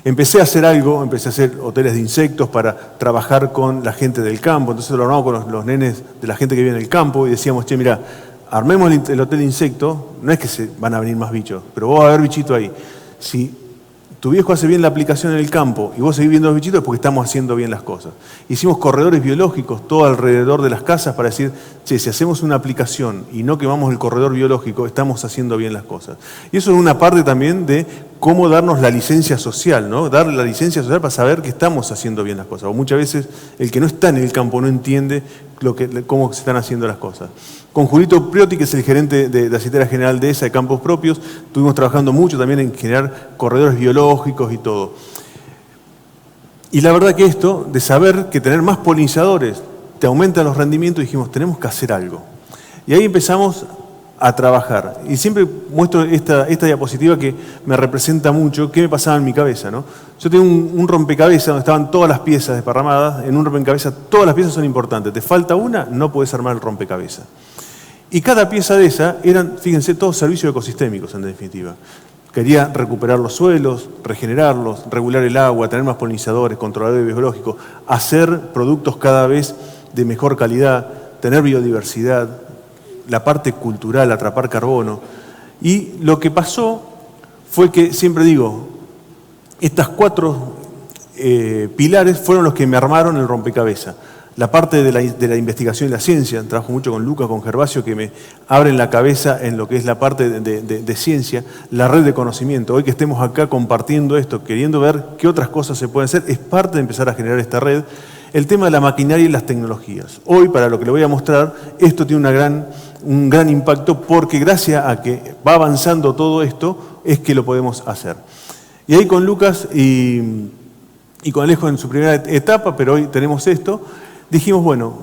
Empecé a hacer algo, empecé a hacer hoteles de insectos para trabajar con la gente del campo, entonces lo armamos con los nenes de la gente que vive en el campo y decíamos, che, mira, armemos el hotel de insectos, no es que se van a venir más bichos, pero vos vas a ver bichito ahí. Si tu viejo hace bien la aplicación en el campo y vos seguís viendo los bichitos, es porque estamos haciendo bien las cosas. Hicimos corredores biológicos todo alrededor de las casas para decir, che, si hacemos una aplicación y no quemamos el corredor biológico, estamos haciendo bien las cosas. Y eso es una parte también de cómo darnos la licencia social, ¿no? Darle la licencia social para saber que estamos haciendo bien las cosas. O muchas veces el que no está en el campo no entiende cómo se están haciendo las cosas. Con Julito Priotti, que es el gerente de la Secretaría General de ESA de Campos Propios, estuvimos trabajando mucho también en generar corredores biológicos y todo. Y la verdad que esto, de saber que tener más polinizadores te aumenta los rendimientos, dijimos, tenemos que hacer algo. Y ahí empezamos a trabajar. Y siempre muestro esta diapositiva que me representa mucho qué me pasaba en mi cabeza, ¿no? Yo tengo un rompecabezas donde estaban todas las piezas desparramadas. En un rompecabezas todas las piezas son importantes. Te falta una, no podés armar el rompecabezas. Y cada pieza de esa eran, fíjense, todos servicios ecosistémicos en definitiva. Quería recuperar los suelos, regenerarlos, regular el agua, tener más polinizadores, controladores biológicos, hacer productos cada vez de mejor calidad, tener biodiversidad, la parte cultural, atrapar carbono. Y lo que pasó fue que, siempre digo, estas 4 pilares fueron los que me armaron el rompecabezas. La parte de la investigación y la ciencia, trabajo mucho con Lucas, con Gervasio, que me abren la cabeza en lo que es la parte de ciencia, la red de conocimiento. Hoy que estemos acá compartiendo esto, queriendo ver qué otras cosas se pueden hacer, es parte de empezar a generar esta red. El tema de la maquinaria y las tecnologías. Hoy, para lo que le voy a mostrar, esto tiene un gran impacto porque gracias a que va avanzando todo esto, es que lo podemos hacer. Y ahí con Lucas y con Alejo en su primera etapa, pero hoy tenemos esto, dijimos, bueno,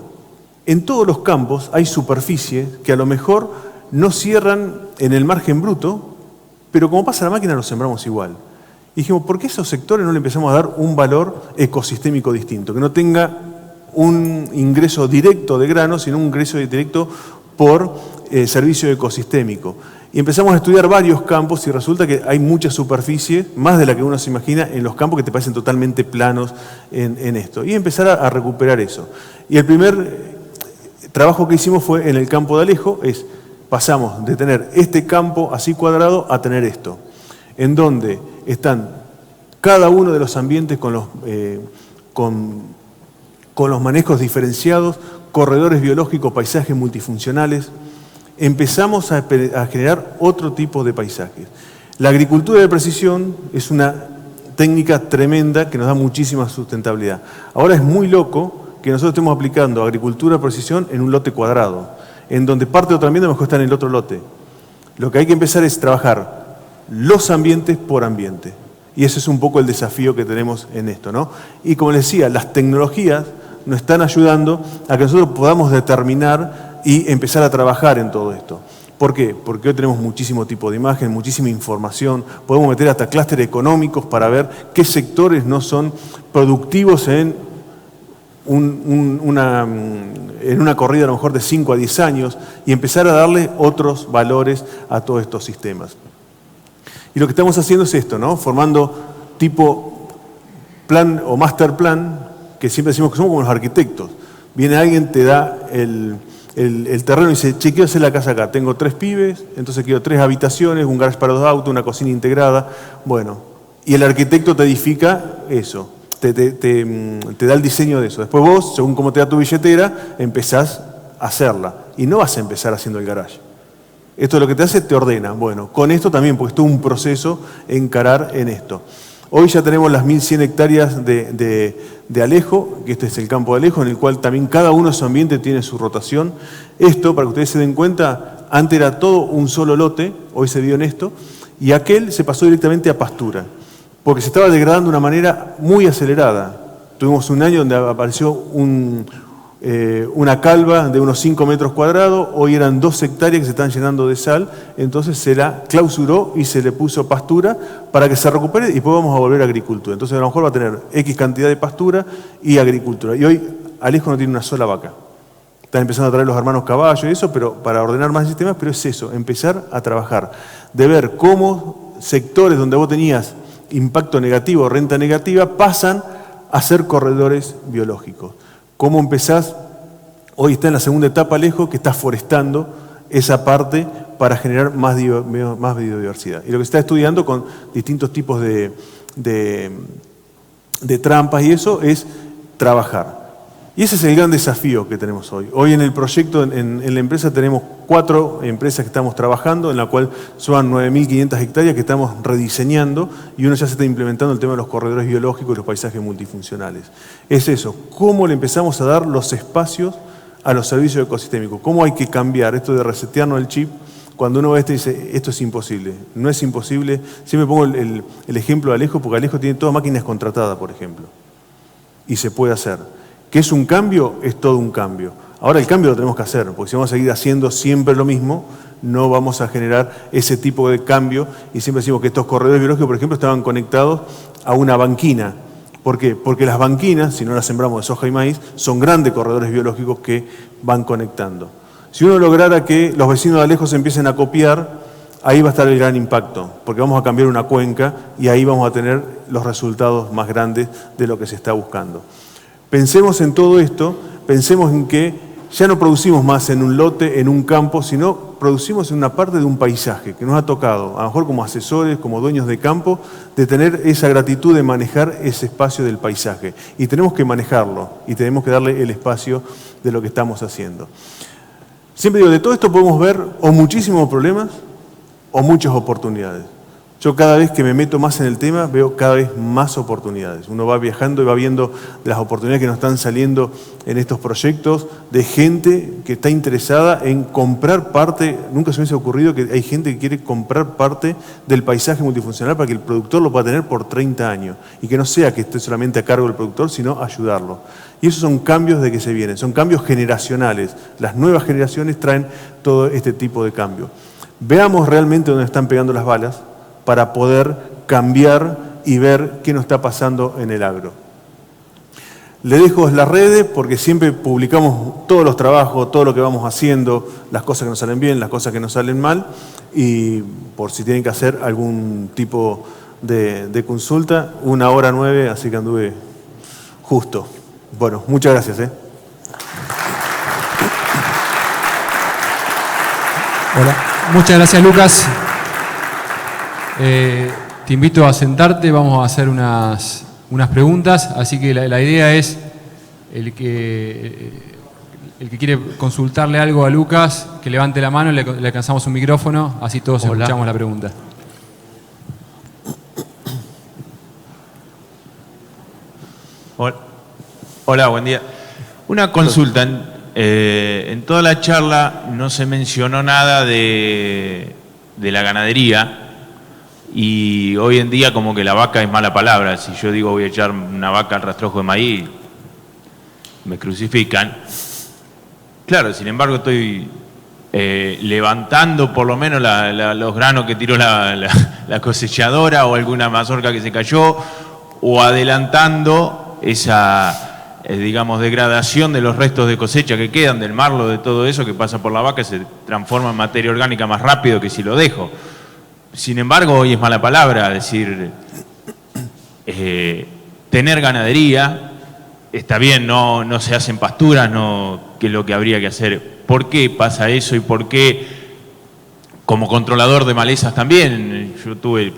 en todos los campos hay superficies que a lo mejor no cierran en el margen bruto, pero como pasa la máquina, los sembramos igual. Y dijimos, ¿por qué a esos sectores no le empezamos a dar un valor ecosistémico distinto? Que no tenga un ingreso directo de grano, sino un ingreso directo por servicio ecosistémico. Y empezamos a estudiar varios campos y resulta que hay mucha superficie, más de la que uno se imagina, en los campos que te parecen totalmente planos en esto. Y empezar a recuperar eso. Y el primer trabajo que hicimos fue en el campo de Alejo, pasamos de tener este campo así cuadrado a tener esto, en donde están cada uno de los ambientes con los manejos diferenciados, corredores biológicos, paisajes multifuncionales. Empezamos a generar otro tipo de paisajes. La agricultura de precisión es una técnica tremenda que nos da muchísima sustentabilidad. Ahora es muy loco que nosotros estemos aplicando agricultura de precisión en un lote cuadrado, en donde parte de otro ambiente mejor está en el otro lote. Lo que hay que empezar es trabajar los ambientes por ambiente. Y ese es un poco el desafío que tenemos en esto, ¿no? Y como les decía, las tecnologías nos están ayudando a que nosotros podamos determinar y empezar a trabajar en todo esto. ¿Por qué? Porque hoy tenemos muchísimo tipo de imagen, muchísima información, podemos meter hasta clústeres económicos para ver qué sectores no son productivos en una corrida a lo mejor de 5 a 10 años y empezar a darle otros valores a todos estos sistemas. Y lo que estamos haciendo es esto, ¿no? Formando tipo plan o master plan, que siempre decimos que somos como los arquitectos. Viene alguien, te da el terreno y dice, che, quiero hacer la casa acá, tengo 3 pibes, entonces quiero 3 habitaciones, un garage para 2 autos, una cocina integrada, bueno, y el arquitecto te edifica eso, te da el diseño de eso. Después vos, según cómo te da tu billetera, empezás a hacerla, y no vas a empezar haciendo el garage. Esto lo que te hace, te ordena. Bueno, con esto también, porque es todo un proceso encarar en esto. Hoy ya tenemos las 1100 hectáreas de Alejo, que este es el campo de Alejo, en el cual también cada uno de su ambiente tiene su rotación. Esto, para que ustedes se den cuenta, antes era todo un solo lote, hoy se dio en esto, y aquel se pasó directamente a pastura, porque se estaba degradando de una manera muy acelerada. Tuvimos un año donde apareció una calva de unos 5 metros cuadrados, hoy eran 2 hectáreas que se están llenando de sal, entonces se la clausuró y se le puso pastura para que se recupere y después vamos a volver a agricultura. Entonces a lo mejor va a tener X cantidad de pastura y agricultura. Y hoy Alejo no tiene una sola vaca. Están empezando a traer los hermanos caballos y eso, pero para ordenar más sistemas, pero es eso, empezar a trabajar, de ver cómo sectores donde vos tenías impacto negativo o renta negativa pasan a ser corredores biológicos. ¿Cómo empezás? Hoy está en la segunda etapa Alejo, que está forestando esa parte para generar más biodiversidad. Y lo que se está estudiando con distintos tipos de trampas y eso es trabajar. Y ese es el gran desafío que tenemos hoy. Hoy en el proyecto, en la empresa, tenemos 4 empresas que estamos trabajando, en la cual son 9.500 hectáreas que estamos rediseñando y uno ya se está implementando el tema de los corredores biológicos y los paisajes multifuncionales. Es eso, cómo le empezamos a dar los espacios a los servicios ecosistémicos, cómo hay que cambiar esto de resetearnos el chip. Cuando uno ve esto y dice, esto es imposible, no es imposible. Siempre pongo el ejemplo de Alejo, porque Alejo tiene todas máquinas contratadas, por ejemplo, y se puede hacer. ¿Qué es un cambio? Es todo un cambio. Ahora el cambio lo tenemos que hacer, porque si vamos a seguir haciendo siempre lo mismo, no vamos a generar ese tipo de cambio. Y siempre decimos que estos corredores biológicos, por ejemplo, estaban conectados a una banquina. ¿Por qué? Porque las banquinas, si no las sembramos de soja y maíz, son grandes corredores biológicos que van conectando. Si uno lograra que los vecinos de Alejo se empiecen a copiar, ahí va a estar el gran impacto, porque vamos a cambiar una cuenca y ahí vamos a tener los resultados más grandes de lo que se está buscando. Pensemos en todo esto, pensemos en que ya no producimos más en un lote, en un campo, sino producimos en una parte de un paisaje que nos ha tocado, a lo mejor como asesores, como dueños de campo, de tener esa gratitud de manejar ese espacio del paisaje. Y tenemos que manejarlo y tenemos que darle el espacio de lo que estamos haciendo. Siempre digo, de todo esto podemos ver o muchísimos problemas o muchas oportunidades. Yo cada vez que me meto más en el tema veo cada vez más oportunidades. Uno va viajando y va viendo las oportunidades que nos están saliendo en estos proyectos de gente que está interesada en comprar parte. Nunca se me hubiese ocurrido que hay gente que quiere comprar parte del paisaje multifuncional para que el productor lo pueda tener por 30 años y que no sea que esté solamente a cargo del productor, sino ayudarlo. Y esos son cambios de que se vienen, son cambios generacionales. Las nuevas generaciones traen todo este tipo de cambios. Veamos realmente dónde están pegando las balas para poder cambiar y ver qué nos está pasando en el agro. Le dejo las redes porque siempre publicamos todos los trabajos, todo lo que vamos haciendo, las cosas que nos salen bien, las cosas que nos salen mal, y por si tienen que hacer algún tipo de consulta, 1:09, así que anduve justo. Bueno, muchas gracias. Hola, muchas gracias, Lucas. Te invito a sentarte, vamos a hacer unas preguntas, así que la idea es el que quiere consultarle algo a Lucas, que levante la mano, le alcanzamos un micrófono, así todos escuchamos la pregunta. Hola, buen día. Una consulta. En toda la charla no se mencionó nada de la ganadería. Y hoy en día como que la vaca es mala palabra. Si yo digo voy a echar una vaca al rastrojo de maíz, me crucifican. Claro, sin embargo estoy levantando por lo menos los granos que tiró la cosechadora o alguna mazorca que se cayó, o adelantando esa, digamos, degradación de los restos de cosecha que quedan, del marlo, de todo eso que pasa por la vaca, se transforma en materia orgánica más rápido que si lo dejo. Sin embargo, hoy es mala palabra decir tener ganadería, está bien, no se hacen pasturas, que es lo que habría que hacer por qué pasa eso y por qué, como controlador de malezas también, yo tuve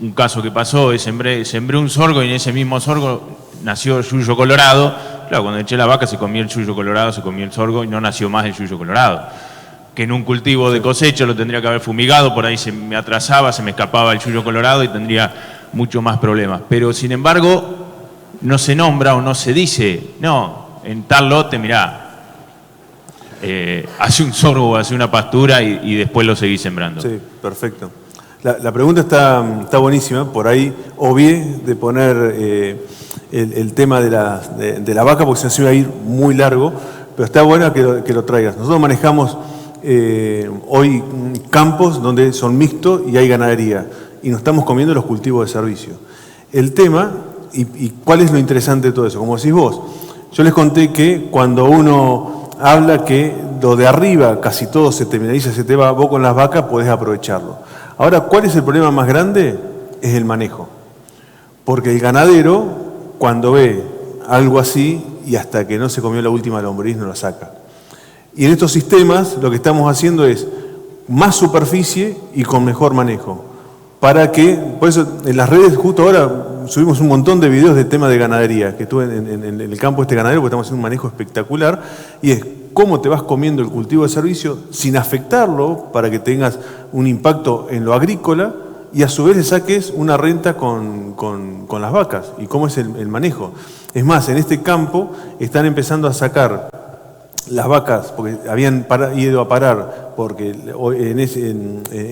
un caso que pasó, sembré un sorgo y en ese mismo sorgo nació el yuyo colorado. Claro, cuando eché la vaca se comía el yuyo colorado, se comía el sorgo y no nació más el yuyo colorado. Que en un cultivo de cosecha lo tendría que haber fumigado, por ahí se me atrasaba, se me escapaba el yuyo colorado y tendría mucho más problemas. Pero sin embargo, no se nombra o no se dice, no, en tal lote, mirá, hace un sorgo, hace una pastura y después lo seguís sembrando. Sí, perfecto. La pregunta está buenísima, por ahí obvié de poner el tema de la vaca porque se iba a ir muy largo, pero está bueno que lo traigas. Nosotros manejamos hoy campos donde son mixtos y hay ganadería y nos estamos comiendo los cultivos de servicio. El tema, y cuál es lo interesante de todo eso, como decís vos, yo les conté que cuando uno habla que lo de arriba casi todo se te mineraliza, se te va, vos con las vacas podés aprovecharlo. Ahora, ¿cuál es el problema más grande? Es el manejo. Porque el ganadero, cuando ve algo así, y hasta que no se comió la última lombriz, no la saca. Y en estos sistemas lo que estamos haciendo es más superficie y con mejor manejo. Para que, por eso en las redes justo ahora subimos un montón de videos de tema de ganadería, que estuve en el campo este ganadero, porque estamos haciendo un manejo espectacular, y es cómo te vas comiendo el cultivo de servicio sin afectarlo para que tengas un impacto en lo agrícola y a su vez le saques una renta con las vacas y cómo es el manejo. Es más, en este campo están empezando a sacar las vacas, porque habían ido a parar, porque en este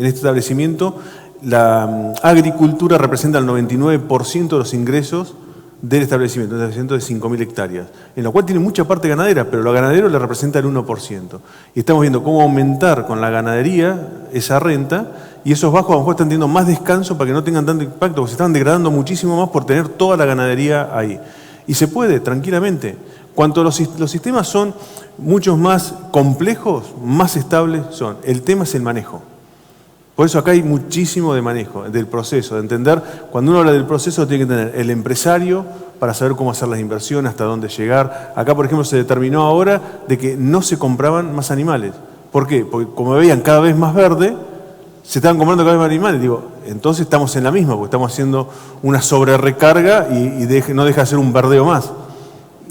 establecimiento la agricultura representa el 99% de los ingresos del establecimiento, un establecimiento de 5.000 hectáreas, en lo cual tiene mucha parte ganadera, pero lo ganadero le representa el 1%. Y estamos viendo cómo aumentar con la ganadería esa renta, y esos bajos a lo mejor están teniendo más descanso para que no tengan tanto impacto, porque se están degradando muchísimo más por tener toda la ganadería ahí. Y se puede, tranquilamente. Cuanto los sistemas son muchos más complejos, más estables son. El tema es el manejo. Por eso acá hay muchísimo de manejo, del proceso, de entender, cuando uno habla del proceso tiene que tener el empresario para saber cómo hacer las inversiones, hasta dónde llegar. Acá, por ejemplo, se determinó ahora de que no se compraban más animales. ¿Por qué? Porque como veían cada vez más verde, se estaban comprando cada vez más animales. Digo, entonces estamos en la misma, porque estamos haciendo una sobrerecarga y no deja de ser un verdeo más.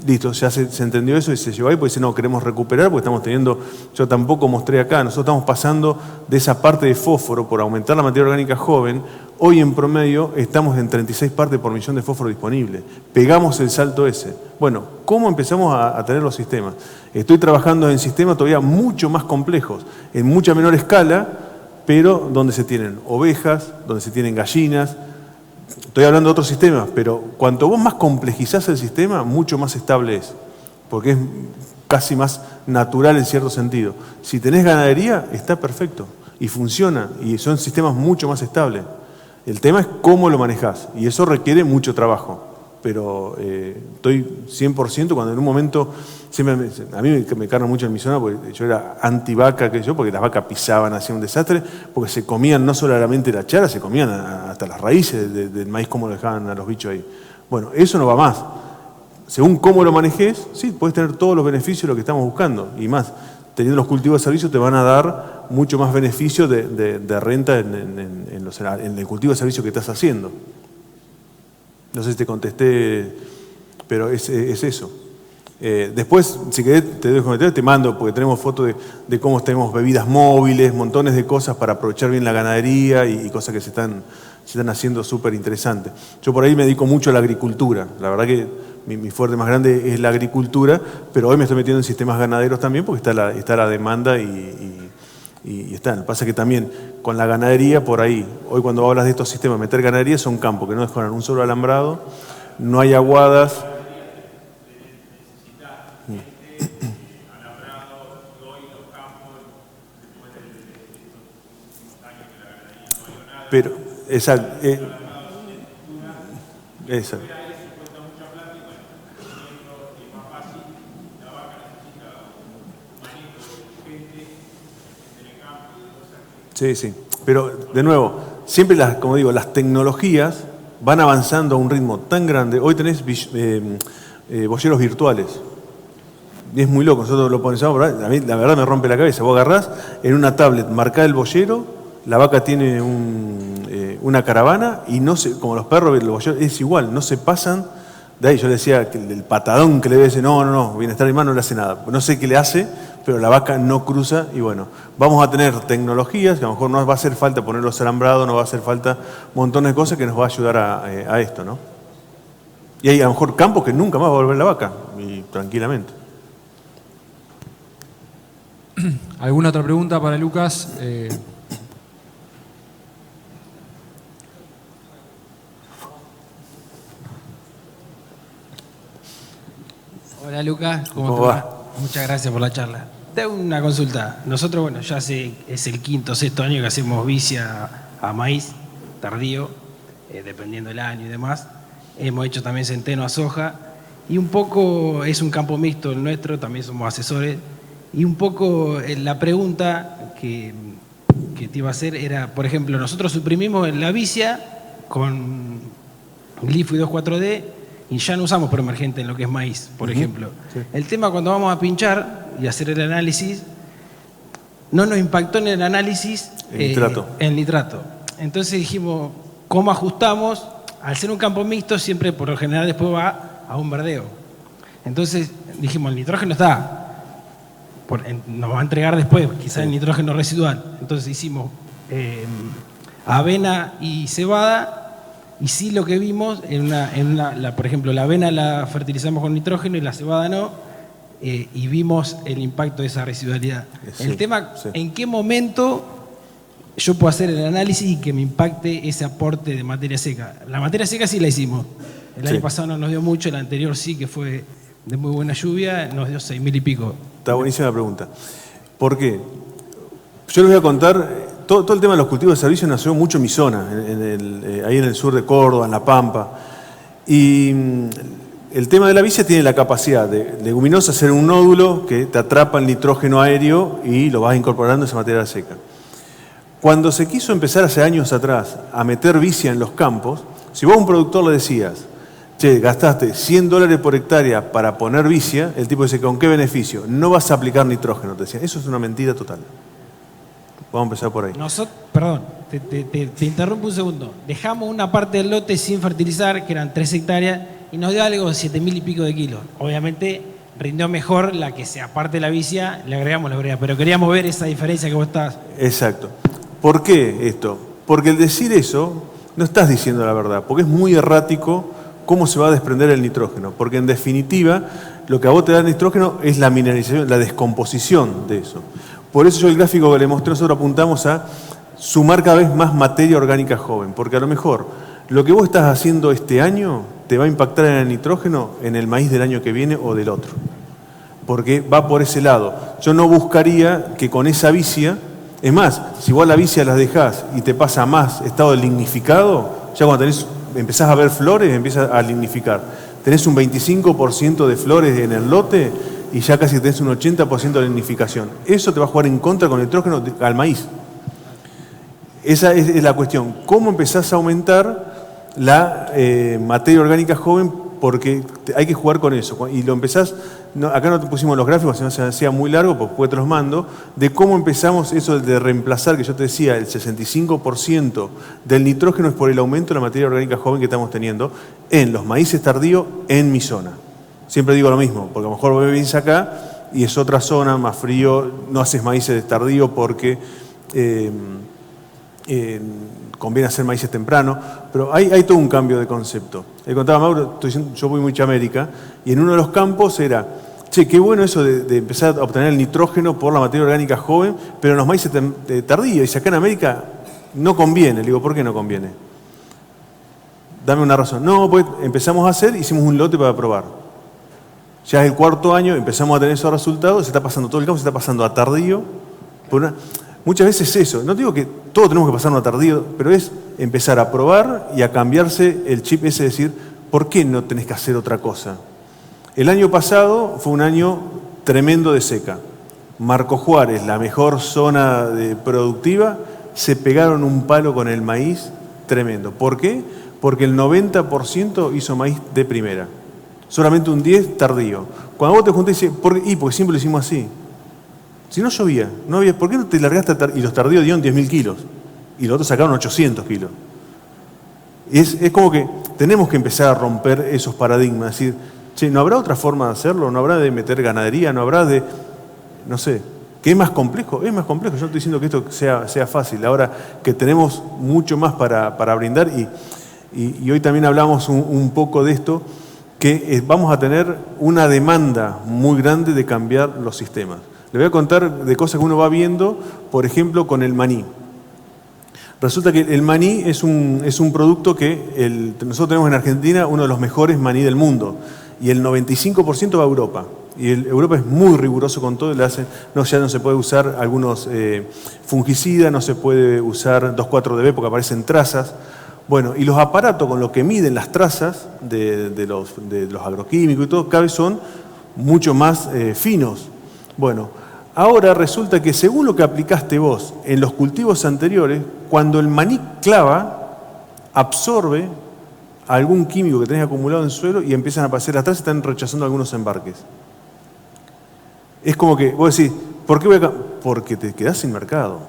Listo, ya se entendió eso y se llevó ahí, porque dice, no, queremos recuperar, porque estamos teniendo, yo tampoco mostré acá, nosotros estamos pasando de esa parte de fósforo por aumentar la materia orgánica joven, hoy en promedio estamos en 36 partes por millón de fósforo disponible, pegamos el salto ese. Bueno, ¿cómo empezamos a tener los sistemas? Estoy trabajando en sistemas todavía mucho más complejos, en mucha menor escala, pero donde se tienen ovejas, donde se tienen gallinas. Estoy hablando de otros sistemas, pero cuanto vos más complejizás el sistema, mucho más estable es, porque es casi más natural en cierto sentido. Si tenés ganadería, está perfecto y funciona, y son sistemas mucho más estables. El tema es cómo lo manejás, y eso requiere mucho trabajo. Pero estoy 100% cuando en un momento, a mí me carga mucho en mi zona, porque yo era anti-vaca, porque las vacas pisaban, hacían un desastre, porque se comían no solamente la chara, se comían hasta las raíces del maíz, como lo dejaban a los bichos ahí. Bueno, eso no va más. Según cómo lo manejes, sí, puedes tener todos los beneficios de lo que estamos buscando, y más, teniendo los cultivos de servicio te van a dar mucho más beneficio de renta en el cultivo de servicio que estás haciendo. No sé si te contesté, pero es eso. Después, si querés, te dejo meter, te mando, porque tenemos fotos de cómo tenemos bebidas móviles, montones de cosas para aprovechar bien la ganadería y cosas que se están haciendo súper interesantes. Yo por ahí me dedico mucho a la agricultura. La verdad que mi fuerte más grande es la agricultura, pero hoy me estoy metiendo en sistemas ganaderos también porque está la demanda y está. Lo que pasa es que también con la ganadería, por ahí, hoy cuando hablas de estos sistemas, meter ganadería son campos que no dejan un solo alambrado, no hay aguadas. Pero, exacto. Exacto. Sí, sí. Pero, de nuevo, siempre, como digo, las tecnologías van avanzando a un ritmo tan grande. Hoy tenés boyeros virtuales. es muy loco, nosotros lo pensamos, a mí la verdad me rompe la cabeza. Vos agarrás en una tablet, marcá el boyero, la vaca tiene una caravana y no se, como los perros, los boyeros, es igual, no se pasan de ahí. Yo le decía que el patadón que le debe decir, no, Bienestar Animal no le hace nada. No sé qué le hace, pero la vaca no cruza y bueno, vamos a tener tecnologías que a lo mejor no va a hacer falta ponerlos alambrados, no va a hacer falta montones de cosas que nos va a ayudar a esto, ¿no? Y hay a lo mejor campos que nunca más va a volver la vaca, y tranquilamente. ¿Alguna otra pregunta para Lucas? Hola Lucas, ¿Cómo te va? Muchas gracias por la charla. Te hago una consulta. Nosotros, bueno, ya es el quinto o sexto año que hacemos vicia a maíz tardío, dependiendo del año y demás. Hemos hecho también centeno a soja. Y un poco, es un campo mixto el nuestro, también somos asesores. Y un poco la pregunta que te iba a hacer era, por ejemplo, nosotros suprimimos la vicia con glifo y 2,4-D y ya no usamos proemergente en lo que es maíz, por ejemplo. Sí. El tema cuando vamos a pinchar y hacer el análisis, no nos impactó en el análisis el nitrato. Entonces dijimos, ¿cómo ajustamos? Al ser un campo mixto, siempre por lo general después va a un verdeo. Entonces dijimos, el nitrógeno está, nos va a entregar después, quizás el nitrógeno residual. Entonces hicimos avena y cebada, y sí lo que vimos, por ejemplo, la avena la fertilizamos con nitrógeno y la cebada no, y vimos el impacto de esa residualidad. Sí, el tema, sí. ¿en qué momento yo puedo hacer el análisis y que me impacte ese aporte de materia seca? La materia seca sí la hicimos. El año pasado no nos dio mucho, el anterior sí que fue de muy buena lluvia, nos dio 6.000 y pico. Está buenísima la pregunta. ¿Por qué? Yo les voy a contar, todo el tema de los cultivos de servicio nació mucho en mi zona, ahí en el sur de Córdoba, en La Pampa. Y el tema de la vicia tiene la capacidad de leguminosa ser un nódulo que te atrapa el nitrógeno aéreo y lo vas incorporando a esa materia seca. Cuando se quiso empezar hace años atrás a meter vicia en los campos, si vos a un productor le decías, che, gastaste $100 por hectárea para poner vicia, el tipo dice, ¿con qué beneficio? No vas a aplicar nitrógeno, te decía. Eso es una mentira total. Vamos a empezar por ahí. Perdón, te interrumpo un segundo. Dejamos una parte del lote sin fertilizar, que eran 3 hectáreas, y nos dio algo de 7.000 y pico de kilos. Obviamente rindió mejor la que sea parte de la vicia, le agregamos la brea, pero queríamos ver esa diferencia que vos estás. Exacto. ¿Por qué esto? Porque el decir eso, no estás diciendo la verdad, porque es muy errático cómo se va a desprender el nitrógeno, porque en definitiva lo que a vos te da el nitrógeno es la mineralización, la descomposición de eso. Por eso yo el gráfico que le mostré, nosotros apuntamos a sumar cada vez más materia orgánica joven, porque a lo mejor lo que vos estás haciendo este año te va a impactar en el nitrógeno en el maíz del año que viene o del otro, porque va por ese lado. Yo no buscaría que con esa vicia, es más, si vos la vicia las dejás y te pasa más estado de lignificado, ya cuando empezás a ver flores, empiezas a lignificar. Tenés un 25% de flores en el lote y ya casi tenés un 80% de lignificación. Eso te va a jugar en contra con el nitrógeno al maíz. Esa es la cuestión. ¿Cómo empezás a aumentar la materia orgánica joven? Porque hay que jugar con eso. Y lo empezás, acá no te pusimos los gráficos, si no se hacía muy largo, pues después te los mando, de cómo empezamos eso de reemplazar, que yo te decía, el 65% del nitrógeno es por el aumento de la materia orgánica joven que estamos teniendo en los maíces tardíos en mi zona. Siempre digo lo mismo, porque a lo mejor vos venís acá y es otra zona, más frío, no haces maíces tardío porque conviene hacer maíces temprano, pero hay todo un cambio de concepto. Le contaba a Mauro, yo voy mucho a América, y en uno de los campos era, che, qué bueno eso de empezar a obtener el nitrógeno por la materia orgánica joven, pero en los maíces tardíos, y acá en América no conviene. Le digo, ¿por qué no conviene? Dame una razón. No, pues empezamos a hacer, hicimos un lote para probar. Ya es el 4º año, empezamos a tener esos resultados, se está pasando todo el campo, se está pasando a tardío. Muchas veces es eso, no digo que todos tenemos que pasarnos a tardío, pero es empezar a probar y a cambiarse el chip ese, decir, ¿por qué no tenés que hacer otra cosa? El año pasado fue un año tremendo de seca. Marco Juárez, la mejor zona productiva, se pegaron un palo con el maíz tremendo. ¿Por qué? Porque el 90% hizo maíz de primera. Solamente un 10 tardío. Cuando vos te juntás y dices, porque siempre lo hicimos así. Si no llovía, no había, ¿por qué no te largaste y los tardíos dieron 10.000 kilos? Y los otros sacaron 800 kilos. Es como que tenemos que empezar a romper esos paradigmas. Decir, che, ¿no habrá otra forma de hacerlo? ¿No habrá de meter ganadería? ¿No habrá de, no sé, qué es más complejo? Es más complejo. Yo no estoy diciendo que esto sea fácil. Ahora que tenemos mucho más para brindar y hoy también hablamos un poco de esto, que vamos a tener una demanda muy grande de cambiar los sistemas. Le voy a contar de cosas que uno va viendo, por ejemplo, con el maní. Resulta que el maní es un producto que nosotros tenemos en Argentina uno de los mejores maní del mundo. Y el 95% va a Europa. Y Europa es muy riguroso con todo. Ya no se puede usar algunos fungicidas, no se puede usar 2,4-DB porque aparecen trazas. Bueno, y los aparatos con los que miden las trazas de los agroquímicos y todo, cada vez son mucho más finos. Bueno, ahora resulta que según lo que aplicaste vos en los cultivos anteriores, cuando el maní clava, absorbe algún químico que tenés acumulado en el suelo y empiezan a aparecer las trazas y están rechazando algunos embarques. Es como que vos decís, ¿por qué voy acá? Porque te quedás sin mercado.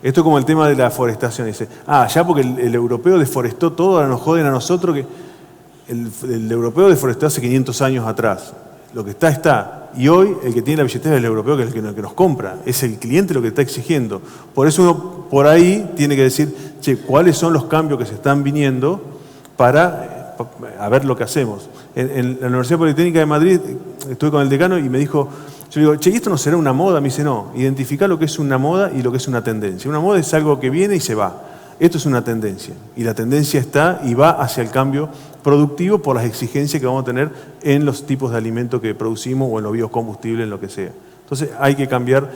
Esto es como el tema de la forestación. Dice, ya porque el europeo deforestó todo, ahora nos joden a nosotros que el europeo deforestó hace 500 años atrás. Lo que está. Y hoy el que tiene la billetera es el europeo, que es el que nos compra. Es el cliente lo que está exigiendo. Por eso uno por ahí tiene que decir, che, ¿cuáles son los cambios que se están viniendo para ver lo que hacemos? En la Universidad Politécnica de Madrid estuve con el decano y me dijo, yo digo, che, ¿y esto no será una moda? Me dice, no, identificar lo que es una moda y lo que es una tendencia. Una moda es algo que viene y se va. Esto es una tendencia. Y la tendencia está y va hacia el cambio productivo por las exigencias que vamos a tener en los tipos de alimentos que producimos o en los biocombustibles, en lo que sea. Entonces hay que cambiar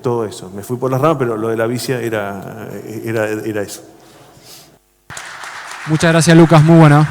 todo eso. Me fui por las ramas, pero lo de la vicia era eso. Muchas gracias, Lucas, muy bueno.